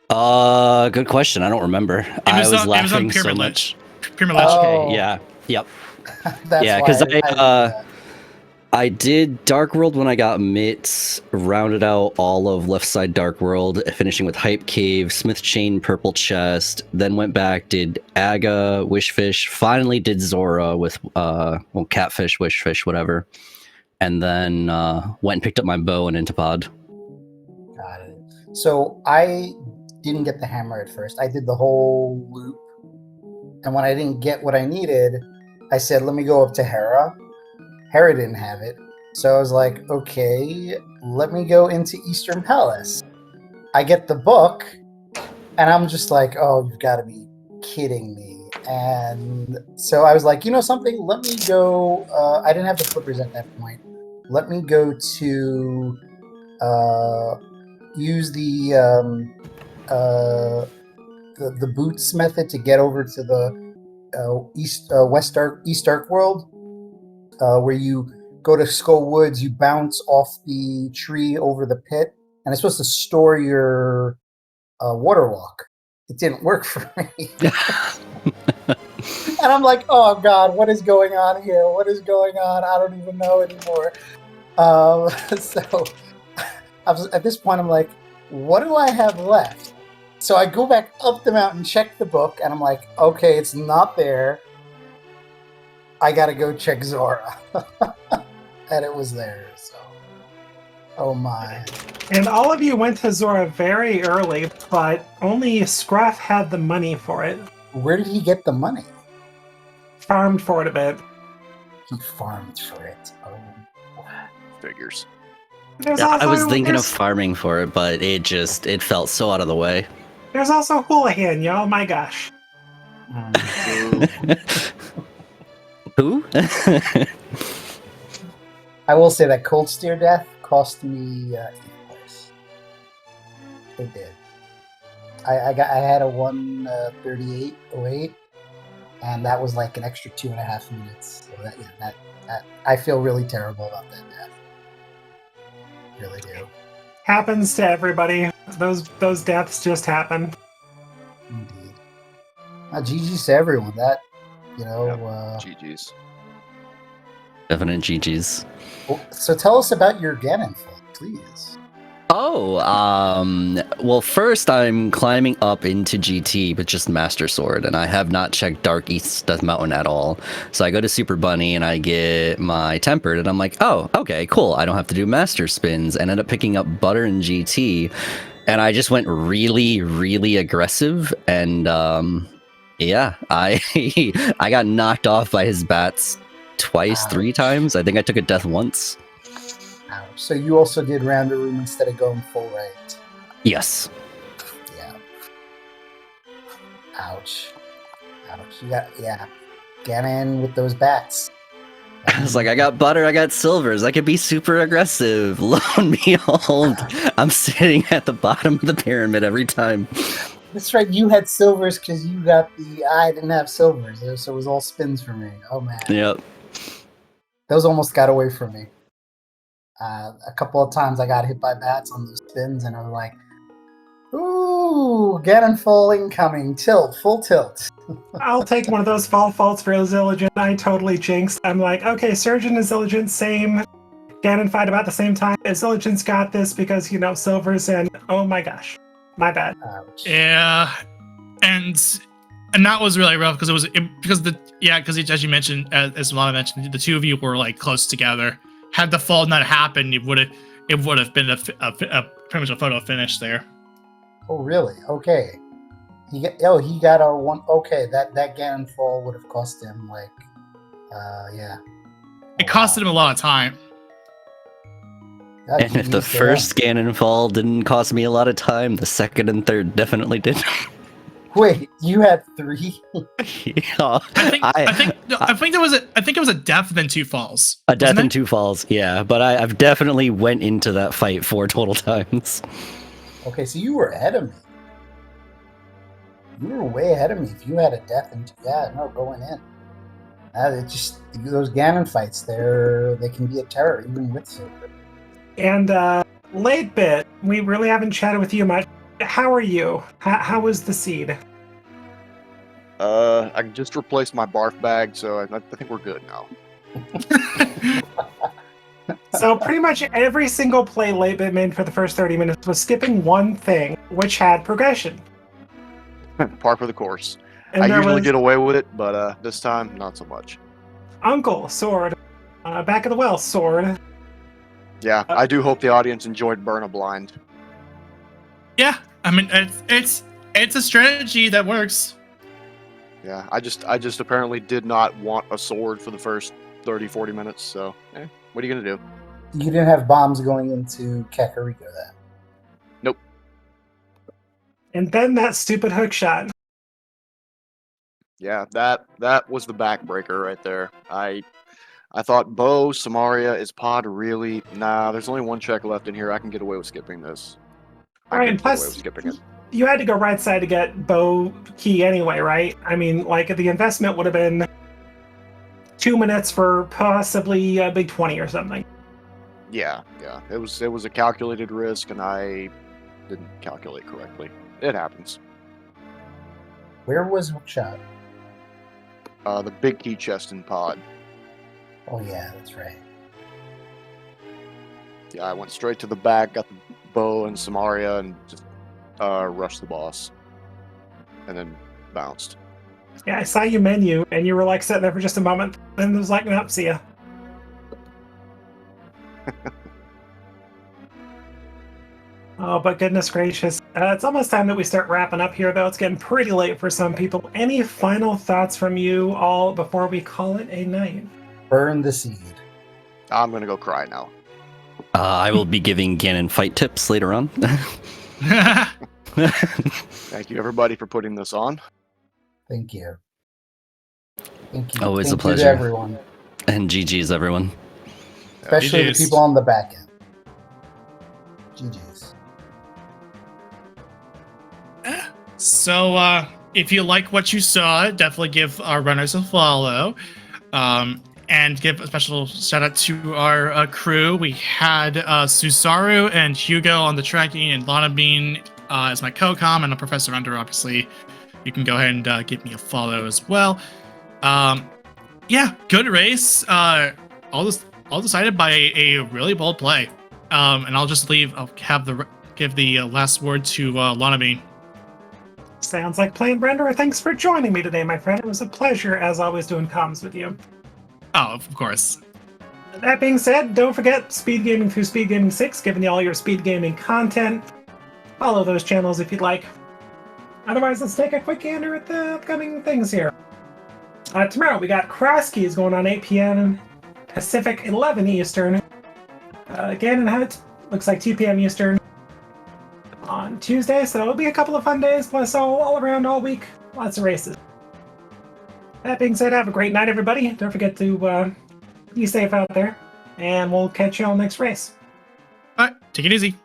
Good question, I don't remember. I was laughing so much. Pyramid Lich. Okay, yeah, yep. That's Yeah, why because I I did Dark World when I got mitts, rounded out all of left side Dark World, finishing with Hype Cave, Smith Chain, Purple Chest, then went back, did Aga, Wishfish, finally did Zora with, Catfish, Wishfish, whatever, and then went and picked up my bow and into pod. Got it. So I didn't get the hammer at first. I did the whole loop, and when I didn't get what I needed, I said, let me go up to Hera. Hera didn't have it. So I was like, okay, let me go into Eastern Palace. I get the book, and I'm just like, oh, you've got to be kidding me. And so I was like, you know something? Let me go. I didn't have the flippers at that point. Let me go to use the boots method to get over to the East Dark World. Where you go to Skull Woods, you bounce off the tree over the pit, and it's supposed to store your water walk. It didn't work for me. And I'm like, oh god, what is going on here? What is going on? I don't even know anymore. So at this point, I'm like, what do I have left? So I go back up the mountain, check the book, and I'm like, okay, it's not there. I gotta go check Zora. And it was there, so... Oh my. And all of you went to Zora very early, but only Scruff had the money for it. Where did he get the money? Farmed for it a bit. He farmed for it. Oh. Figures. I was thinking of farming for it, but it felt so out of the way. There's also Houlihan, y'all. My gosh. Who? I will say that Cold Stare Death cost me 8 points. It did. I had a 138.08, and that was like an extra 2.5 minutes. So that I feel really terrible about that death. Really do. Happens to everybody. Those deaths just happen. Indeed. GG's to everyone. That, GG's. Definite GG's. So tell us about your Ganon fight, please. Oh, well, first I'm climbing up into GT with just Master Sword, and I have not checked Dark East Death Mountain at all. So I go to Super Bunny and I get my Tempered, and I'm like, oh, okay, cool. I don't have to do Master Spins, and end up picking up Butter and GT, and I just went really, really aggressive, and yeah, I I got knocked off by his bats twice, 3 times. I think I took a death once. So you also did Rounder Room instead of going full right. Yes. Ouch. Ouch. Yeah. Ganon with those bats. I was like, I got butter, I got silvers. I could be super aggressive. Lo and behold, I'm sitting at the bottom of the pyramid every time. That's right, you had silvers because you got I didn't have silvers, so it was all spins for me. Oh man. Yep. Those almost got away from me. A couple of times I got hit by bats on those spins, and I was like, ooh, Ganon fall incoming, full tilt. I'll take one of those faults for Zilligant. I totally jinxed. I'm like, okay, Surgeon and Zilligant, same. Ganon fight about the same time. Zilligant's got this because, silvers, and oh my gosh. My bad. Ouch. Yeah, and that was really rough because as you mentioned, as Lana mentioned, the two of you were like close together. Had the fall not happened, it would have been a pretty much a photo finish there. Oh really? Okay. He got a one. Okay, that Ganon fall would have cost him yeah. It costed him a lot of time. And if the first Ganon fall didn't cost me a lot of time, the second and third definitely did. Wait, you had 3? Yeah. I think it was a death then 2 falls. A death wasn't and 2 falls, yeah. But I've definitely went into that fight 4 total times. Okay, so you were ahead of me. You were way ahead of me. If you had a death and going in. Those Ganon fights, they can be a terror even with silver. And late bit, we really haven't chatted with you much. How are you? How was the seed? I just replaced my barf bag, so I think we're good now. So pretty much every single play late bit made for the first 30 minutes was skipping one thing, which had progression. Par for the course. And I there usually was get away with it, but this time, not so much. Uncle, sword. Back of the well, sword. Yeah, I do hope the audience enjoyed Burn a Blind. Yeah, I mean it's a strategy that works. Yeah, I just apparently did not want a sword for the first 30-40 minutes, so what are you gonna do? You didn't have bombs going into Kakariko then? Nope. And then that stupid hook shot. Yeah, that was the backbreaker right there. I thought Bo, Samaria, is Pod really? Nah, there's only one check left in here. I can get away with skipping this. All right, and plus, you had to go right side to get bow key anyway, right? I mean, the investment would have been 2 minutes for possibly a big 20 or something. Yeah. It was a calculated risk, and I didn't calculate correctly. It happens. Where was Hookshot? The big key chest in Pod. Oh yeah, that's right. Yeah, I went straight to the back, got the bow and Samaria, and just rushed the boss. And then bounced. Yeah, I saw your menu, and you were sitting there for just a moment. Then it was nope, see ya. Oh, but goodness gracious. It's almost time that we start wrapping up here, though. It's getting pretty late for some people. Any final thoughts from you all before we call it a night? Burn the seed. I'm gonna go cry now. I will be giving Ganon fight tips later on. Thank you, everybody, for putting this on. Thank you. Thank you. Always Thank a pleasure. You to everyone. And GG's, everyone. Especially GG's. the people on the back end. GG's. So, if you like what you saw, definitely give our runners a follow. And give a special shout out to our crew. We had Susaru and Hugo on the tracking, and Lana Bean as my co-com, and a Professor Under, obviously. You can go ahead and give me a follow as well. Yeah, good race. All decided by a really bold play. And I'll give the last word to Lana Bean. Sounds like plain Brender. Thanks for joining me today, my friend. It was a pleasure, as always, doing comms with you. Oh, of course. That being said, don't forget Speed Gaming through Speed Gaming 6, giving you all your speed gaming content. Follow those channels if you'd like. Otherwise, let's take a quick gander at the upcoming things here. Tomorrow, we got Cross Keys going on 8 p.m. Pacific, 11 Eastern. Ganon Hunt, looks like 2 p.m. Eastern on Tuesday, so it'll be a couple of fun days, plus all around all week Lots of races. That being said, have a great night, everybody. Don't forget to be safe out there, and we'll catch you all next race. All right, take it easy.